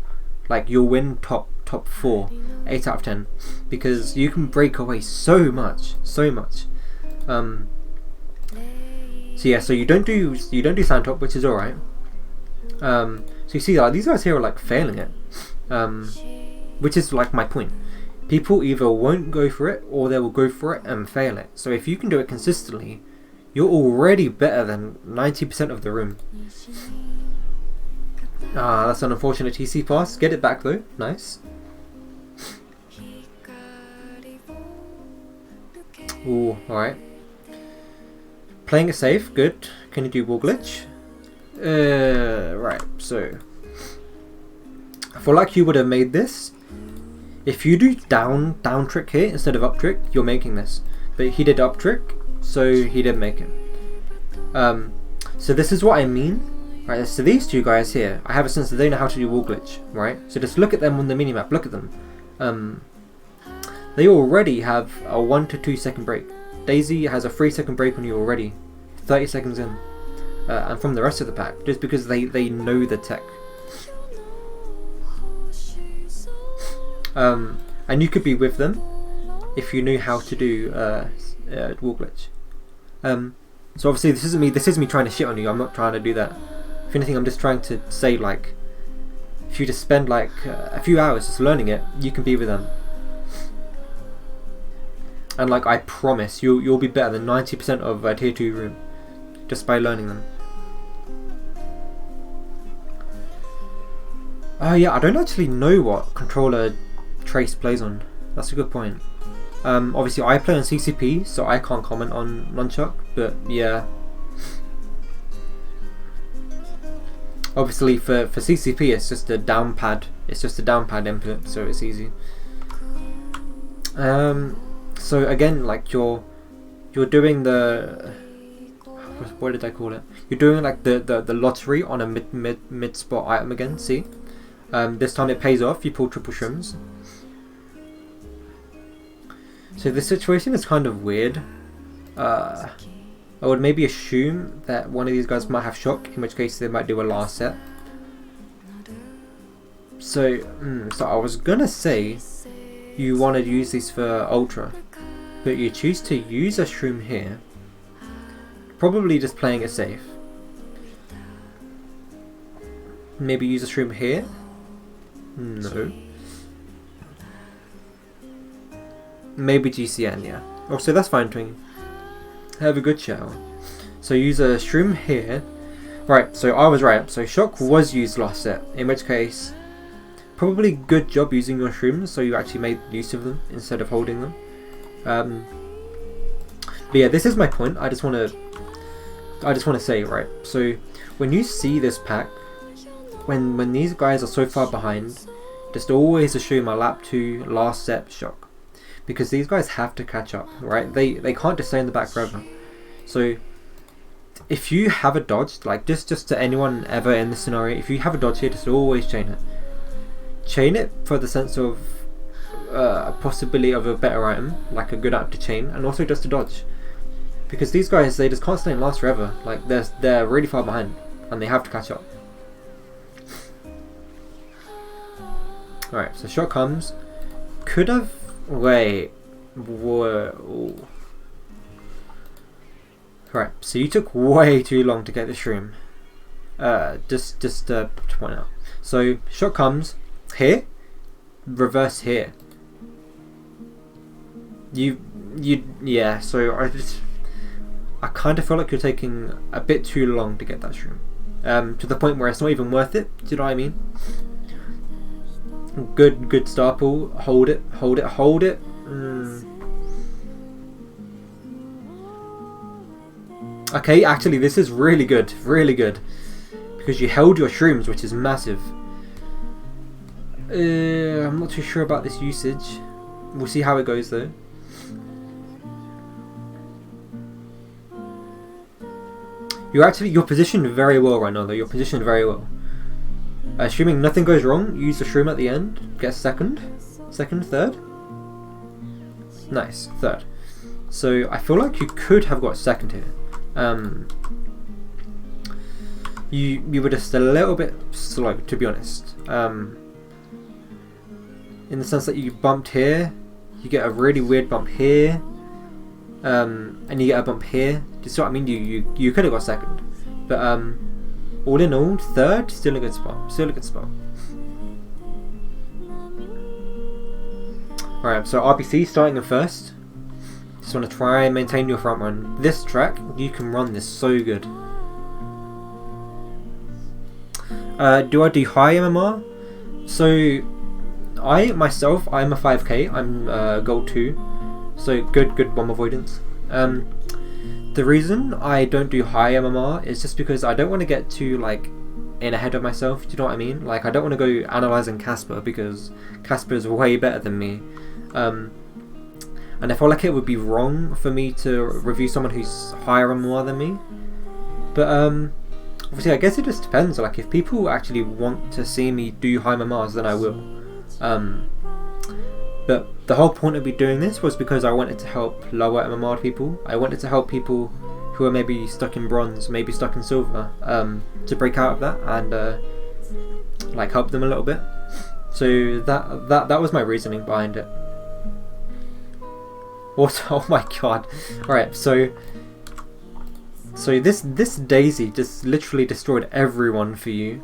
Like you'll win top 4, 8 out of 10, because you can break away so much. So yeah, so you don't do Sandtop, which is alright. So you see, these guys here are like failing it, which is like my point. People either won't go for it or they will go for it and fail it. So if you can do it consistently, you're already better than 90% of the room. That's an unfortunate TC pass. Get it back though. Nice. Ooh, alright. Playing it safe, good. Can you do Wall Glitch? Right, so I feel like you would have made this. If you do down trick here instead of up trick, you're making this. But he did up trick, so he didn't make it. So this is what I mean. Right, so these two guys here, I have a sense that they know how to do Wall Glitch, right? So just look at them on the minimap, look at them. They already have a 1 to 2 second break. Daisy has a 3 second break on you already, 30 seconds in. And from the rest of the pack, just because they know the tech. And you could be with them if you knew how to do Wall Glitch. So obviously this is me trying to shit on you. I'm not trying to do that. If anything, I'm just trying to say, like, if you just spend like a few hours just learning it, you can be with them. And like I promise, you'll be better than 90% of Tier 2 room just by learning them. Oh yeah, I don't actually know what controller Trace plays on. That's a good point. Obviously I play on CCP, so I can't comment on Nunchuck, but yeah. Obviously for CCP it's just a down pad. It's just a down pad input, so it's easy. So again, like you're doing the, what did I call it? You're doing like the lottery on a mid spot item again. See, this time it pays off. You pull triple shrooms. So the situation is kind of weird. I would maybe assume that one of these guys might have shock, in which case they might do a last set. So I was gonna say you want to use these for ultra, but you choose to use a shroom here, probably just playing it safe. Maybe use a shroom here? No. Maybe GCN, yeah. Oh, so that's fine, Twing. Have a good shower. So use a shroom here. Right, so I was right. So shock was used last set, in which case, probably good job using your shrooms, so you actually made use of them instead of holding them. But yeah, this is my point. I just want to say, right. So when you see this pack, when these guys are so far behind, just always assume a lap 2 last set shock, because these guys have to catch up, right? They can't just stay in the back forever. So if you have a dodge, like just to anyone ever in this scenario, if you have a dodge here, just always chain it. Chain it for the sense of a possibility of a better item, like a good item to chain, and also just to dodge. Because these guys, they just can't stay and last forever. Like they're really far behind, and they have to catch up. Alright, so shot comes. Could have... Wait. Whoa. Right, so you took way too long to get the shroom. Just to point out. So, shot comes here, reverse here. Yeah, so I kind of feel like you're taking a bit too long to get that shroom. To the point where it's not even worth it, do you know what I mean? Good star pool, hold it. Okay, actually this is really good, because you held your shrooms, which is massive. I'm not too sure about this usage. We'll see how it goes though. You're positioned very well right now though, you're positioned very well. Assuming nothing goes wrong, use the shroom at the end, get second, third. Nice, third. So I feel like you could have got second here. You were just a little bit slow, to be honest. In the sense that you bumped here, you get a really weird bump here, and you get a bump here. Do you see what I mean? You could have got second, but all in all, third, still a good spot. Alright, so RBC starting in first. Just want to try and maintain your front run. This track, you can run this so good. Do I do high MMR? So, I'm a 5k, I'm gold 2. So good bomb avoidance. The reason I don't do high MMR is just because I don't want to get too like in ahead of myself, do you know what I mean? Like I don't want to go analysing Casper because Casper is way better than me. And I feel like it would be wrong for me to review someone who's higher MMR than me. But obviously I guess it just depends, like if people actually want to see me do high MMRs then I will. But the whole point of me doing this was because I wanted to help lower MMR people. I wanted to help people who are maybe stuck in bronze, maybe stuck in silver, to break out of that and like help them a little bit. So that was my reasoning behind it. Also, oh my god! All right, so this Daisy just literally destroyed everyone for you,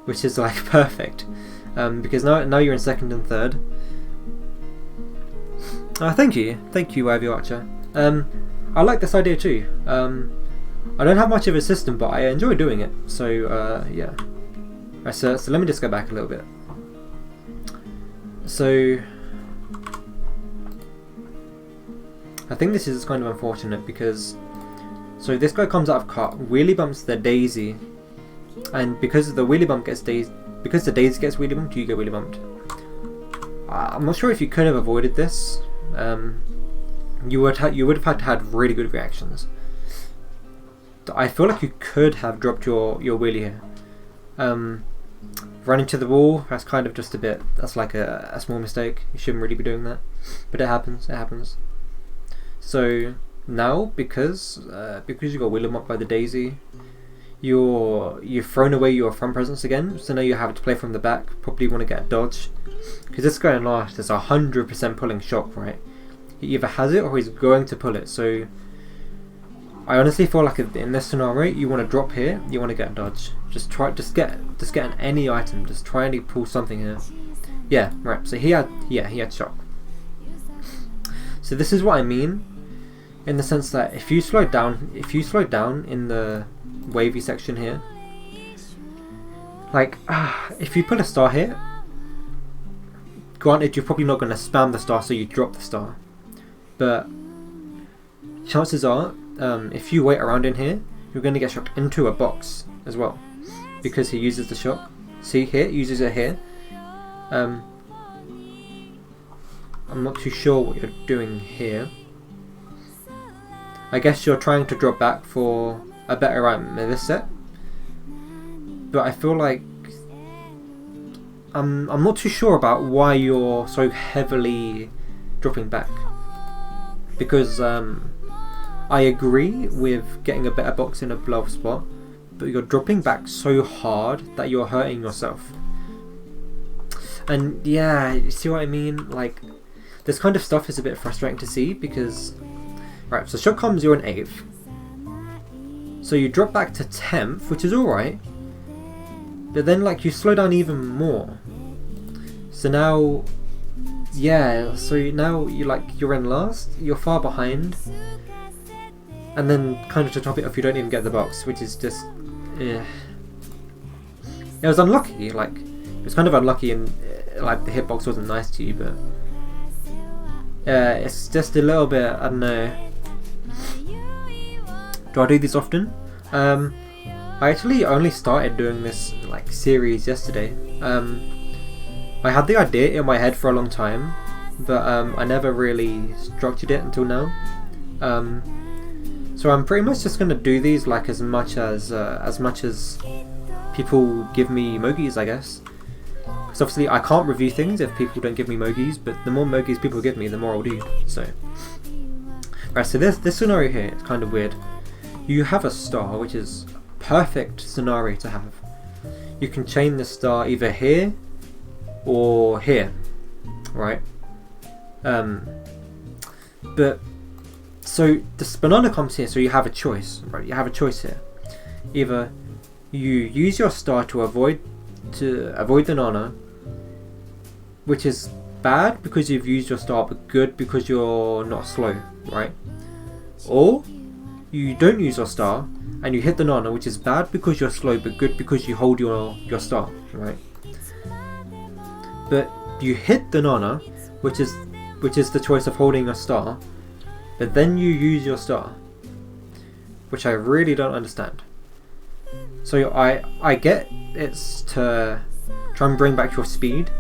which is like perfect, because now you're in second and third. Thank you, Ivy Archer. I like this idea too. I don't have much of a system, but I enjoy doing it. So yeah. Right, so let me just go back a little bit. So I think this is kind of unfortunate because so this guy comes out of cut, wheelie bumps the Daisy, and because the wheelie bump gets because the Daisy gets wheelie bumped, you get wheelie bumped. I'm not sure if you could have avoided this. You would have had to have really good reactions. I feel like you could have dropped your wheelie here. Running to the wall, that's kind of just a bit. That's like a small mistake. You shouldn't really be doing that, but it happens. So now because you got wheelie bumped by the Daisy, you've thrown away your front presence again. So now you have to play from the back. Probably want to get a dodge because this guy in last is 100% pulling shock, right? He either has it or he's going to pull it. So I honestly feel like in this scenario, you want to drop here, you want to get a dodge. Just get an any item. Just try and pull something here. Yeah, right. So he had shock. So this is what I mean, in the sense that if you slow down in the wavy section here, like if you put a star here, granted you're probably not going to spam the star, so you drop the star, but chances are if you wait around in here, you're going to get shocked into a box as well, because he uses the shock. See here, he uses it here. I'm not too sure what you're doing here. I guess you're trying to drop back for a better item in this set, but I feel like I'm not too sure about why you're so heavily dropping back, because I agree with getting a better box in a blow spot, but you're dropping back so hard that you're hurting yourself. And yeah, you see what I mean? Like, this kind of stuff is a bit frustrating to see, because right, so shock comes, you're an 8th, so you drop back to 10th, which is alright, but then like you slow down even more. So now, yeah, so now you're in last, you're far behind, and then kind of to top it off, you don't even get the box, which is just it was unlucky. Like, it was kind of unlucky, and like the hitbox wasn't nice to you, but it's just a little bit, I don't know. Do I do these often? I actually only started doing this like series yesterday. I had the idea in my head for a long time, but I never really structured it until now. So I'm pretty much just gonna do these like as much as people give me Mogis, I guess. Because obviously I can't review things if people don't give me Mogis, but the more Mogis people give me, the more I'll do. So, right. So this scenario here, it's kind of weird. You have a star, which is a perfect scenario to have. You can chain the star either here or here, right? But so this banana comes here, so you have a choice, right? You have a choice here. Either you use your star to avoid the nana, which is bad because you've used your star, but good because you're not slow, right? Or you don't use your star and you hit the nana, which is bad because you're slow, but good because you hold your star, right? But you hit the nana, which is the choice of holding a star, but then you use your star, which I really don't understand. So I get it's to try and bring back your speed,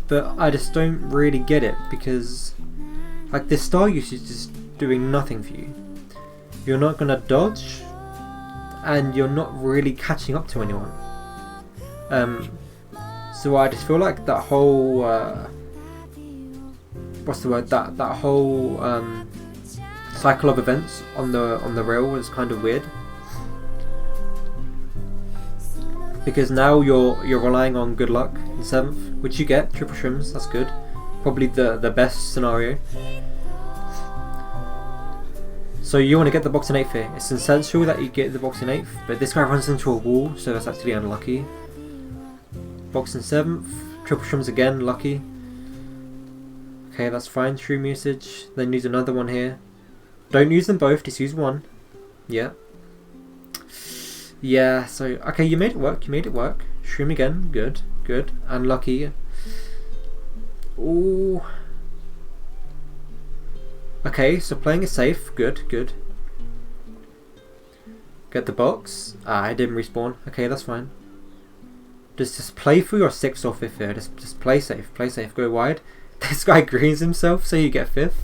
but I just don't really get it, because like this star usage is doing nothing for you. You're not gonna dodge, and you're not really catching up to anyone. So I just feel like that whole that whole cycle of events on the rail was kind of weird, because now you're relying on good luck in 7th, which you get triple shrims. That's good, probably the best scenario. So you want to get the box in 8th here. It's essential that you get the box in 8th, but this guy runs into a wall, so that's actually unlucky. Box in 7th, triple shrims again, lucky. Okay, that's fine, shroom usage. Then use another one here. Don't use them both, just use one. Yeah. Yeah, so, okay, you made it work, Shroom again, good. Unlucky. Ooh. Okay, so playing it safe, good. Get the box. I didn't respawn. Okay, that's fine. Just play for your 6th or 5th here. Just play safe, go wide. This guy greens himself, so you get 5th.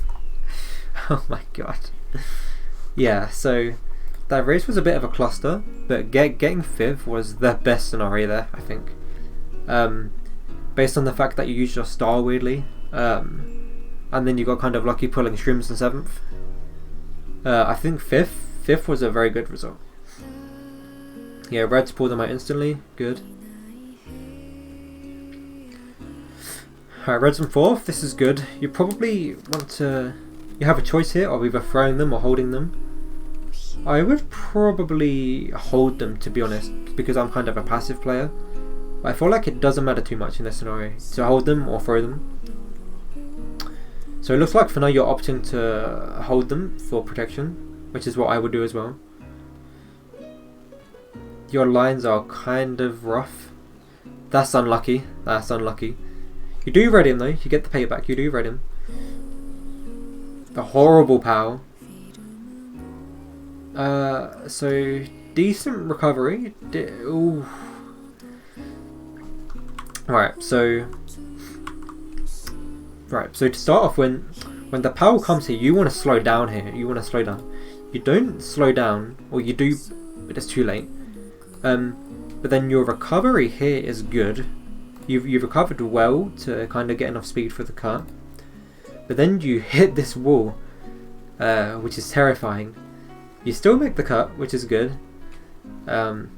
Oh my god. Yeah, so that race was a bit of a cluster, but getting 5th was the best scenario there, I think. Based on the fact that you used your star weirdly, and then you got kind of lucky pulling shrooms in 7th. I think 5th was a very good result. Yeah, Reds pulled them out instantly, good. Alright, Reds in 4th, this is good. You probably want to You have a choice here of either throwing them or holding them. I would probably hold them, to be honest, because I'm kind of a passive player. But I feel like it doesn't matter too much in this scenario to hold them or throw them. So it looks like for now you're opting to hold them for protection, which is what I would do as well. Your lines are kind of rough. That's unlucky. That's unlucky. You do read him though. You get the payback. You do read him. The horrible pal. So decent recovery. Ooh. Right. So to start off, when the pal comes here, you want to slow down here. You want to slow down. You don't slow down, or you do, but it's too late. But then your recovery here is good. You've recovered well to kind of get enough speed for the cut. But then you hit this wall, which is terrifying. You still make the cut, which is good. And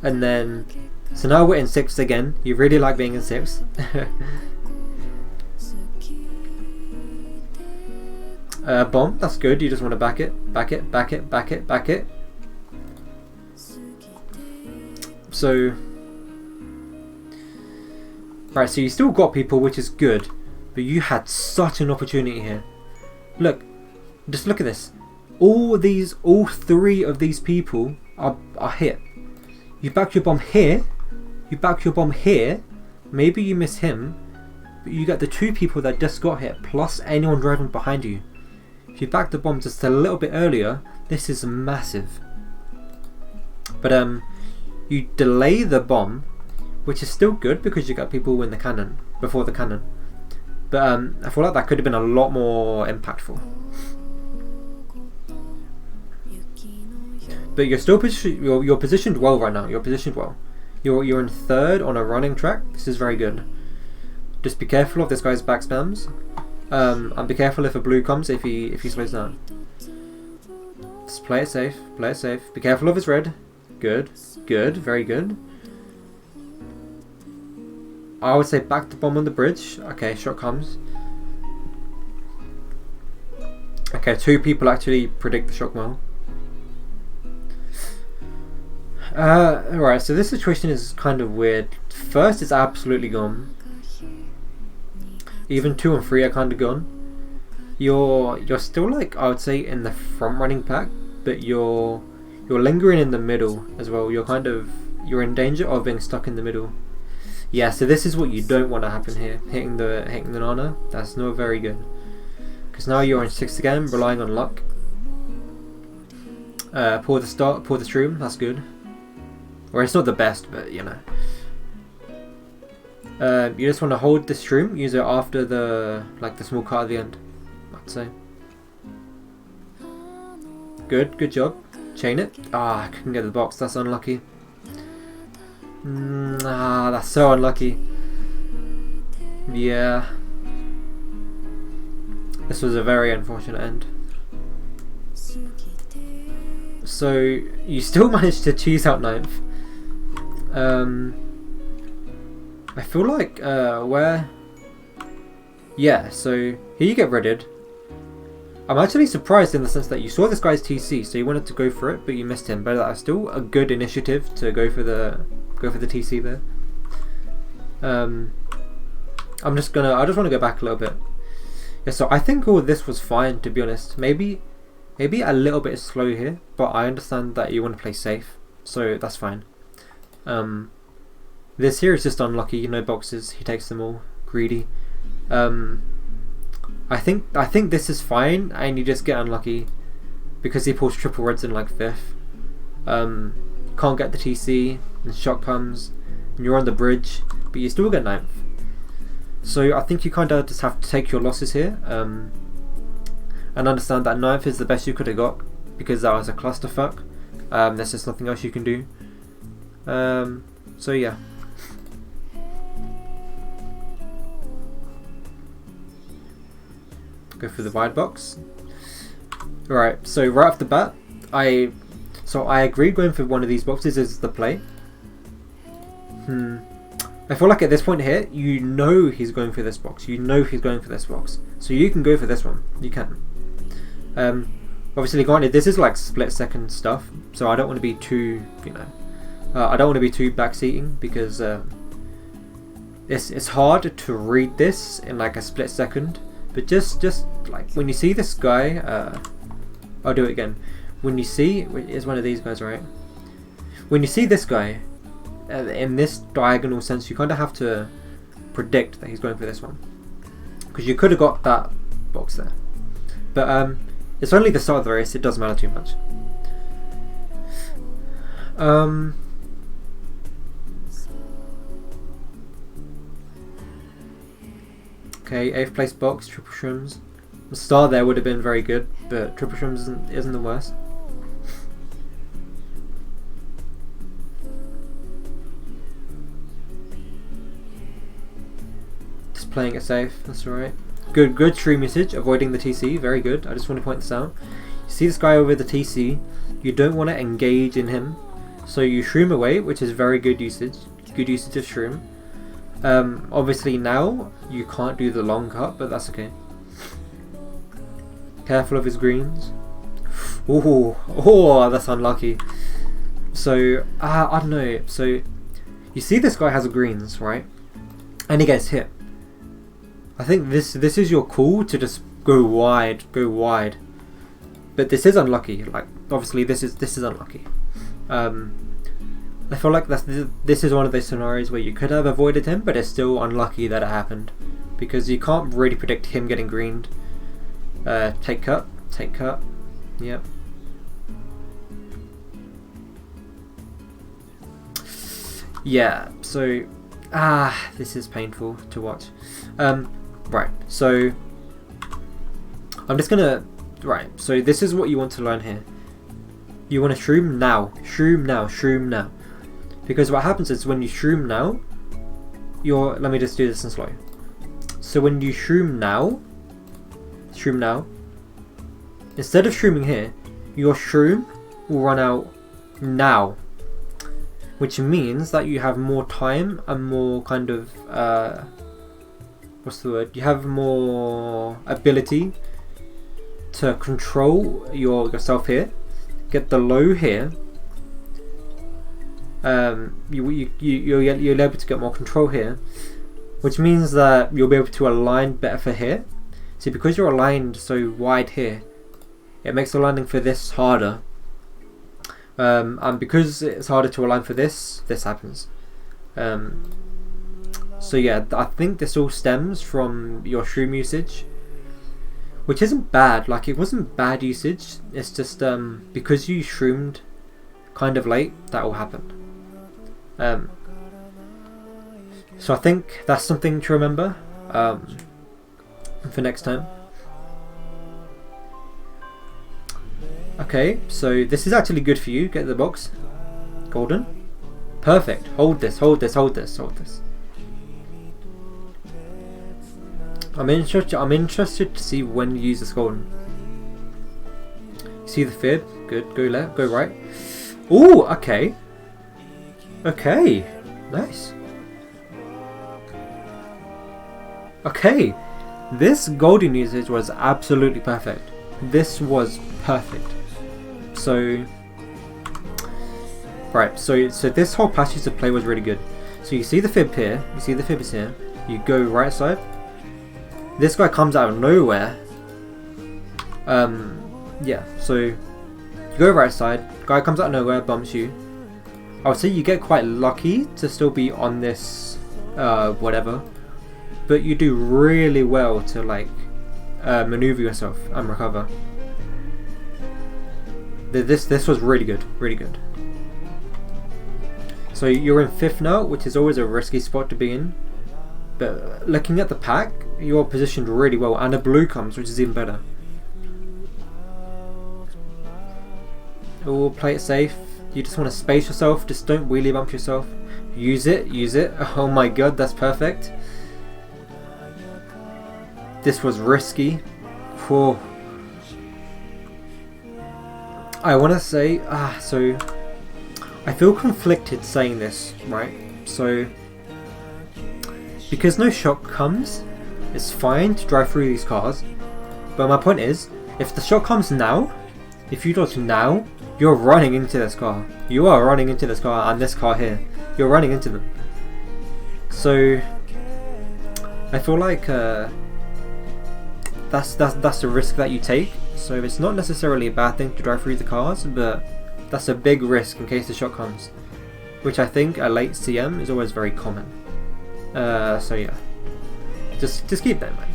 then, so now we're in 6th again. You really like being in 6th. Bomb, that's good. You just want to back it, back it, back it, back it, back it. So, right, so you still got people, which is good, but you had such an opportunity here. Look, just look at this. All 3 of these people are hit. You back your bomb here, you back your bomb here, maybe you miss him, but you got the 2 people that just got hit, plus anyone driving behind you. If you back the bomb just a little bit earlier, this is massive. But you delay the bomb, which is still good because you got people in the cannon, before the cannon. But I feel like that could have been a lot more impactful. But you're still you're positioned well right now. You're positioned well. You're in 3rd on a running track. This is very good. Just be careful of this guy's back spams. And be careful if a blue comes if he slows down. Just play it safe. Play it safe. Be careful of his red. Good. Good. Very good. I would say back the bomb on the bridge. Okay, shot comes. Okay, 2 people actually predict the shot well. Alright, so this situation is kind of weird. First, it's absolutely gone. Even 2 and 3 are kind of gone. You're still, like, I would say in the front running pack, but you're lingering in the middle as well. You're in danger of being stuck in the middle. Yeah, so this is what you don't want to happen here. Hitting the Nana, that's not very good. Because now you're in 6th again, relying on luck. Pour the shroom, that's good. Or it's not the best, but you know. You just want to hold the shroom, use it after the small cut at the end, I'd say. Good job. Chain it. I couldn't get the box, that's unlucky. That's so unlucky. Yeah. This was a very unfortunate end. So, you still managed to cheese out 9th. I feel like, yeah, so here you get redded. I'm actually surprised in the sense that you saw this guy's TC, so you wanted to go for it, but you missed him. But that's still a good initiative to go for the TC there. I just want to go back a little bit. Yeah, so I think all this was fine, to be honest. Maybe a little bit slow here, but I understand that you want to play safe, so that's fine. This here is just unlucky, no boxes, he takes them all, greedy. I think this is fine, and you just get unlucky because he pulls triple reds in like 5th. Can't get the TC, and shot comes, and you're on the bridge, but you still get 9th. So I think you kind of just have to take your losses here, and understand that 9th is the best you could have got because that was a clusterfuck. There's just nothing else you can do. So yeah. Go for the wide box. Right, so right off the bat, I agree going for one of these boxes is the play. I feel like at this point here, you know he's going for this box. You know he's going for this box. So you can go for this one. You can. Obviously, granted, this is like split second stuff. So I don't want to be too, you know, I don't want to be too backseating because it's hard to read this in like a split second. But just like when you see this guy, I'll do it again. When you see, it's one of these guys, right? When you see this guy, in this diagonal sense, you kind of have to predict that he's going for this one, because you could have got that box there, but it's only the start of the race. It doesn't matter too much. Okay, 8th place box, triple shrooms. The star there would have been very good, but triple shrooms isn't the worst. Playing it safe, that's alright. Good stream usage, avoiding the TC, very good. I just want to point this out. You see this guy over the TC, you don't want to engage in him, so you shroom away, which is very good usage. Good usage of shroom. Obviously now you can't do the long cut, but that's okay. Careful of his greens. Oh, that's unlucky. So I don't know. So you see this guy has greens, right? And he gets hit. I think this is your call to just go wide. But this is unlucky. Like obviously this is unlucky. I feel like this is one of those scenarios where you could have avoided him, but it's still unlucky that it happened, because you can't really predict him getting greened. Take cut. Yep. Yeah. So this is painful to watch. Right, so I'm just gonna so this is what you want to learn here. You want to shroom now, because what happens is when you shroom now, let me just do this in slow. So when you shroom now, instead of shrooming here, your shroom will run out now, which means that you have more time and more kind of what's the word? You have more ability to control yourself here. Get the low here. You're able to get more control here, which means that you'll be able to align better for here. See, because you're aligned so wide here, it makes aligning for this harder. And because it's harder to align for this happens. So yeah, I think this all stems from your shroom usage, which isn't bad. Like, it wasn't bad usage. It's just because you shroomed kind of late, that all happened. So I think that's something to remember for next time. Okay, so this is actually good for you. Get the box. Golden. Perfect. Hold this. I'm interested to see when you use this golden. See the fib? Good. Go left. Go right. Ooh, okay. Okay. Nice. Okay. This golden usage was absolutely perfect. This was perfect. So, right. So this whole passage of play was really good. So you see the fib here. You see the fib is here. You go right side. This guy comes out of nowhere. Yeah, so you go right side, guy comes out of nowhere, bumps you. I would say you get quite lucky to still be on this whatever, but you do really well to like maneuver yourself and recover. This was really good. So you're in 5th now, which is always a risky spot to be in. But looking at the pack, you're positioned really well, and a blue comes, which is even better. Oh, play it safe. You just want to space yourself, just don't wheelie bump yourself. Use it. Oh my god, that's perfect. This was risky. Whoa. I want to say, so I feel conflicted saying this, right? So because no shock comes, it's fine to drive through these cars. But my point is, if the shock comes now, if you dodge now, you're running into this car. You are running into this car and this car here. You're running into them. So I feel like that's the risk that you take. So it's not necessarily a bad thing to drive through the cars, but that's a big risk in case the shock comes, which I think a late CM is always very common. So yeah, just keep that in mind.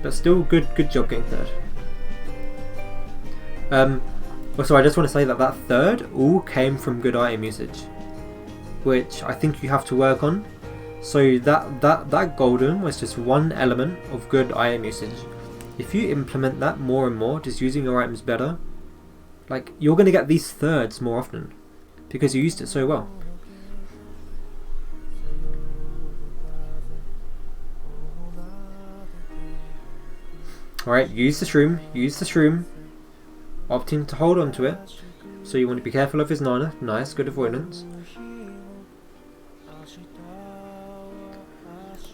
But still, good job getting third. Also, I just want to say that third all came from good item usage, which I think you have to work on. So that golden was just one element of good item usage. If you implement that more and more, just using your items better, like, you're going to get these thirds more often because you used it so well. Alright, use the shroom, opting to hold on to it, so you want to be careful of his Nana. Nice, good avoidance.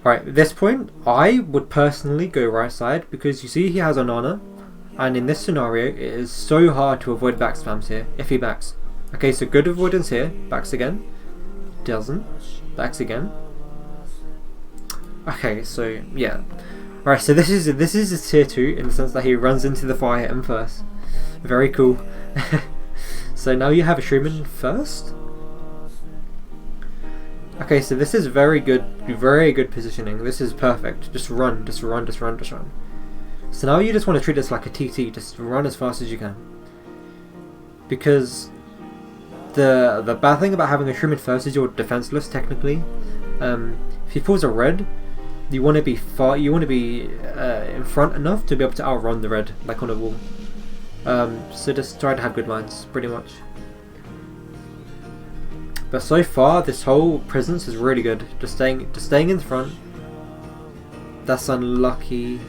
Alright, at this point, I would personally go right side, because you see he has a Nana, and in this scenario, it is so hard to avoid back spams here, if he backs. Okay, so good avoidance here, backs again, doesn't, backs again. Okay, so yeah. Alright, so this is his tier 2 in the sense that he runs into the fire hit him first. Very cool. So now you have a Shroom first. Okay, so this is very good positioning. This is perfect. Just run. So now you just want to treat this like a TT. Just run as fast as you can. Because the bad thing about having a Shroom first is you're defenseless technically. If he pulls a red, you want to be in front enough to be able to outrun the red, like on a wall. So just try to have good lines, pretty much. But so far, this whole presence is really good. Just staying in front. That's unlucky.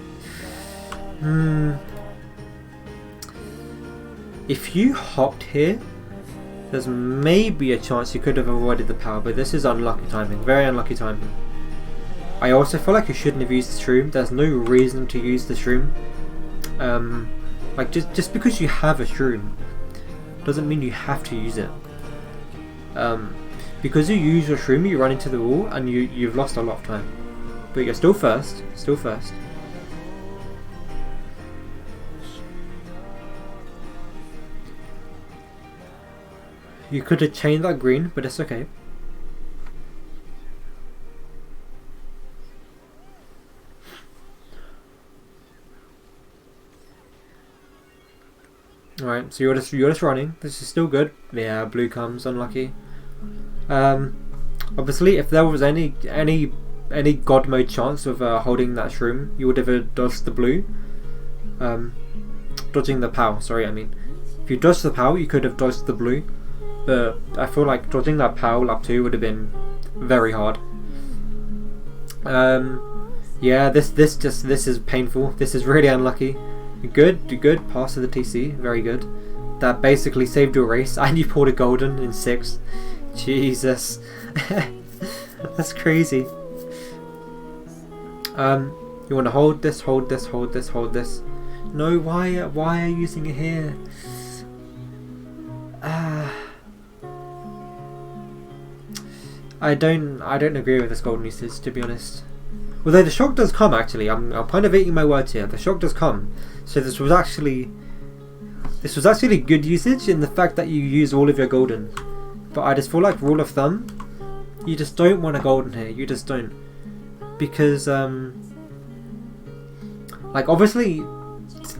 If you hopped here, there's maybe a chance you could have avoided the power, but this is unlucky timing. Very unlucky timing. I also feel like you shouldn't have used the Shroom. There's no reason to use the Shroom. Like just because you have a Shroom doesn't mean you have to use it. Because you use your Shroom, you run into the wall and you've lost a lot of time. But you're still first. You could have chained that green, but it's okay. Alright, so you're just running. This is still good. Yeah, blue comes, unlucky. Obviously, if there was any god mode chance of holding that Shroom, you would have dodged the blue. Dodging the POW, sorry, I mean. If you dodged the POW, you could have dodged the blue. But I feel like dodging that POW lap 2 would have been very hard. Yeah, this is painful. This is really unlucky. Good pass to the TC, very good. That basically saved your race, and you pulled a golden in 6th. Jesus, that's crazy. You want to hold this. No, why are you using it here? I don't agree with this golden usage, to be honest. Although the shock does come, actually. I'm kind of eating my words here. The shock does come. So this was actually good usage in the fact that you use all of your golden. But I just feel like rule of thumb, you just don't want a golden here. You just don't. Because like obviously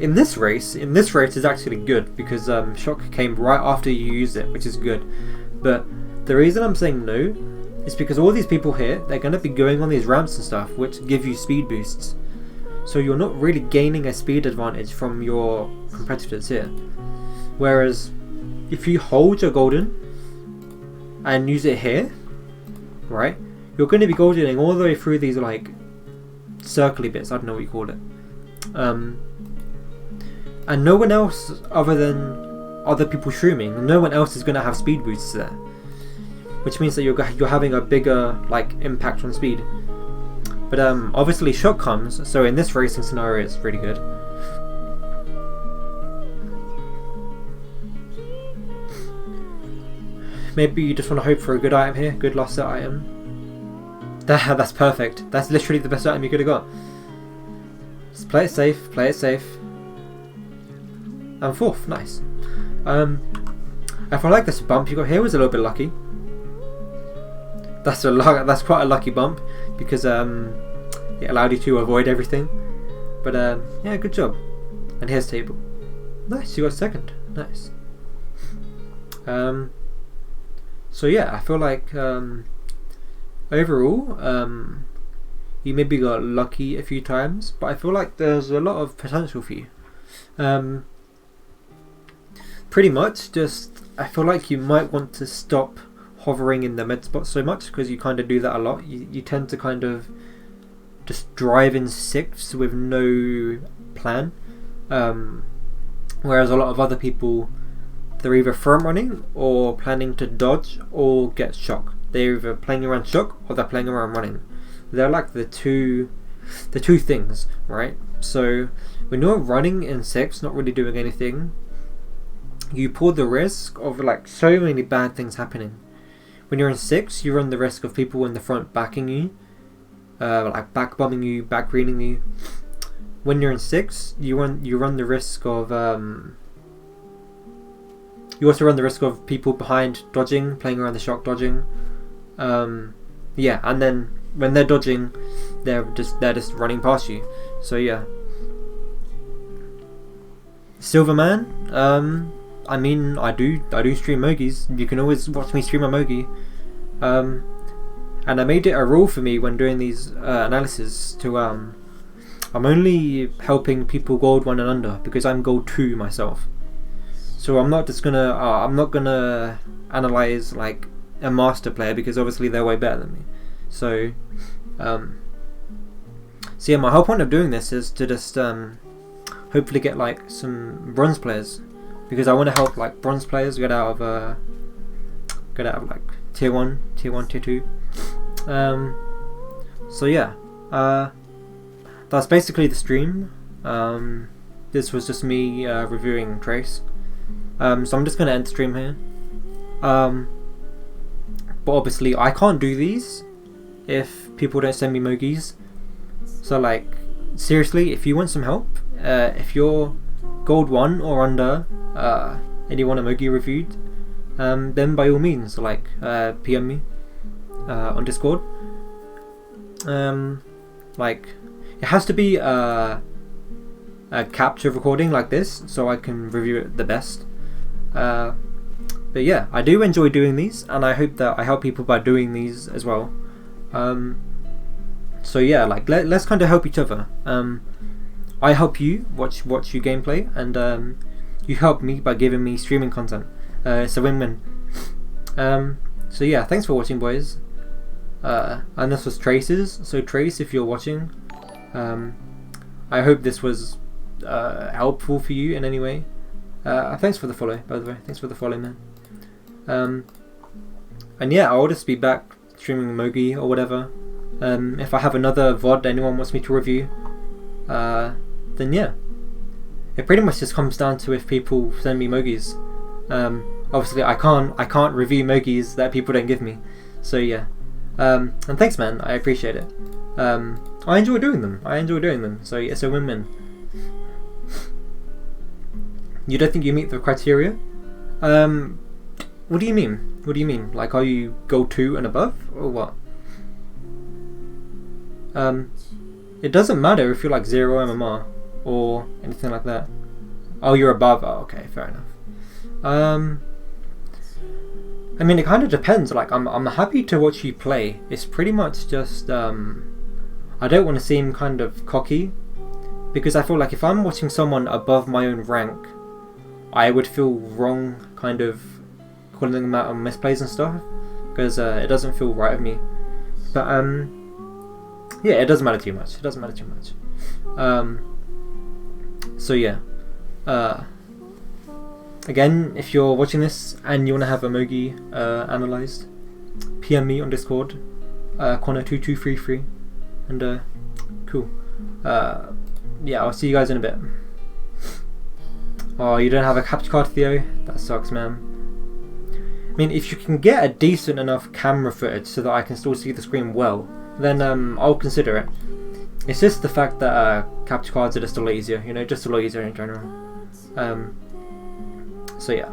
in this race is actually good because shock came right after you used it, which is good. But the reason I'm saying no is because all these people here, they're going to be going on these ramps and stuff which give you speed boosts. So you're not really gaining a speed advantage from your competitors here. Whereas if you hold your golden and use it here, right, you're going to be goldening all the way through these like circly bits, I don't know what you call it. And no one else other than other people shrooming, no one else is going to have speed boosts there. Which means that you're having a bigger like impact on speed. But obviously shock comes, so in this racing scenario it's really good. Maybe you just want to hope for a good item here, good last set item. That's perfect. That's literally the best item you could have got. Just play it safe, play it safe. And fourth, nice. I feel like this bump you got here was a little bit lucky. That's quite a lucky bump because it allowed you to avoid everything. But yeah, good job. And here's table. Nice, you got second. Nice. So yeah, I feel like overall you maybe got lucky a few times, but I feel like there's a lot of potential for you. Pretty much just I feel like you might want to stop hovering in the med spot so much because you kind of do that a lot. You tend to kind of just drive in sixths with no plan, whereas a lot of other people, they're either front running or planning to dodge or get shock. They're either playing around shock or they're playing around running. They're like the two things, right? So when you're running in six, not really doing anything, you pull the risk of like so many bad things happening. When you're in six, you run the risk of people in the front backing you, like back bombing you, back greening you. When you're in six, you run the risk of you also run the risk of people behind dodging, playing around the shock dodging. Yeah, and then when they're dodging, they're just running past you. So yeah. Silverman, I mean, I do stream Mogis. You can always watch me stream a Mogi. And I made it a rule for me when doing these analysis to I'm only helping people gold 1 and under because I'm gold 2 myself. So I'm not gonna analyze like a master player because obviously they're way better than me. So yeah, my whole point of doing this is to just hopefully get like some bronze players, because I want to help like bronze players get out of like tier 1, tier 2. So yeah, that's basically the stream. This was just me reviewing Trace. So I'm just gonna end the stream here. But obviously I can't do these if people don't send me Mogis. So like seriously, if you want some help, if you're gold 1 or under and you want a Mogi reviewed, then by all means like PM me on Discord. Like it has to be a capture recording like this so I can review it the best. But yeah, I do enjoy doing these, and I hope that I help people by doing these as well. So yeah, like let's kind of help each other. I help you watch you gameplay, and you help me by giving me streaming content. It's a win-win. So yeah, thanks for watching, boys. And this was Trace's. So Trace, if you're watching, I hope this was helpful for you in any way. Thanks for the follow, by the way. Thanks for the follow, man. And yeah, I'll just be back streaming Mogi or whatever. If I have another VOD anyone wants me to review, then yeah. It pretty much just comes down to if people send me Mogis. Obviously I can't review Mogis that people don't give me. So yeah. And thanks, man. I appreciate it. I enjoy doing them. So it's a win-win. You don't think you meet the criteria? What do you mean? Like, are you gold 2 and above, or what? It doesn't matter if you're like 0 MMR or anything like that. Oh, you're above. Oh, okay, fair enough. I mean, it kind of depends. Like, I'm happy to watch you play. It's pretty much just I don't want to seem kind of cocky, because I feel like if I'm watching someone above my own rank, I would feel wrong kind of calling them out on misplays and stuff, because it doesn't feel right of me. But yeah, it doesn't matter too much. So yeah, again, if you're watching this and you want to have a Mogi analysed, PM me on Discord, Connor2233. And cool. Yeah, I'll see you guys in a bit. Oh, you don't have a capture card, Theo? That sucks, man. I mean, if you can get a decent enough camera footage so that I can still see the screen well, then I'll consider it. It's just the fact that capture cards are just a lot easier, you know, just a lot easier in general. So yeah.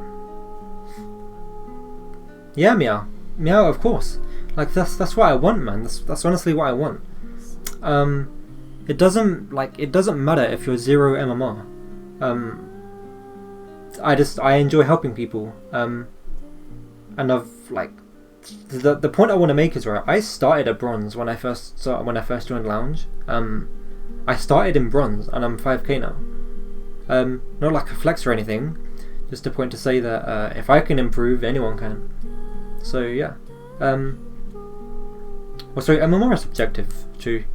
Yeah, Meow. Meow, of course. Like, that's what I want, man. That's honestly what I want. It doesn't matter if you're 0 MMR. I enjoy helping people. And I've like the point I want to make is, right, I started at bronze when I first joined Lounge. I started in bronze and I'm 5k now. Not like a flex or anything, just a point to say that if I can improve, anyone can. So yeah. Well, sorry, MMR is subjective too.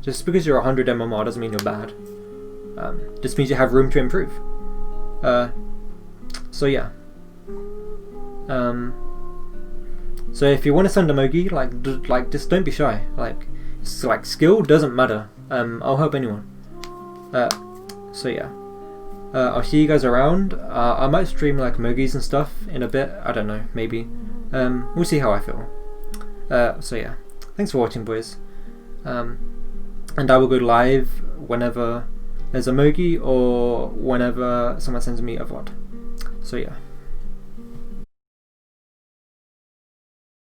Just because you're 100 MMR doesn't mean you're bad. Just means you have room to improve. So yeah. So if you want to send a Mogi, like just don't be shy. Like skill doesn't matter. I'll help anyone. So yeah. I'll see you guys around. I might stream like Mogis and stuff in a bit. I don't know, maybe. We'll see how I feel. So yeah. Thanks for watching, boys. And I will go live whenever there's a Mogi or whenever someone sends me a VOD. So yeah.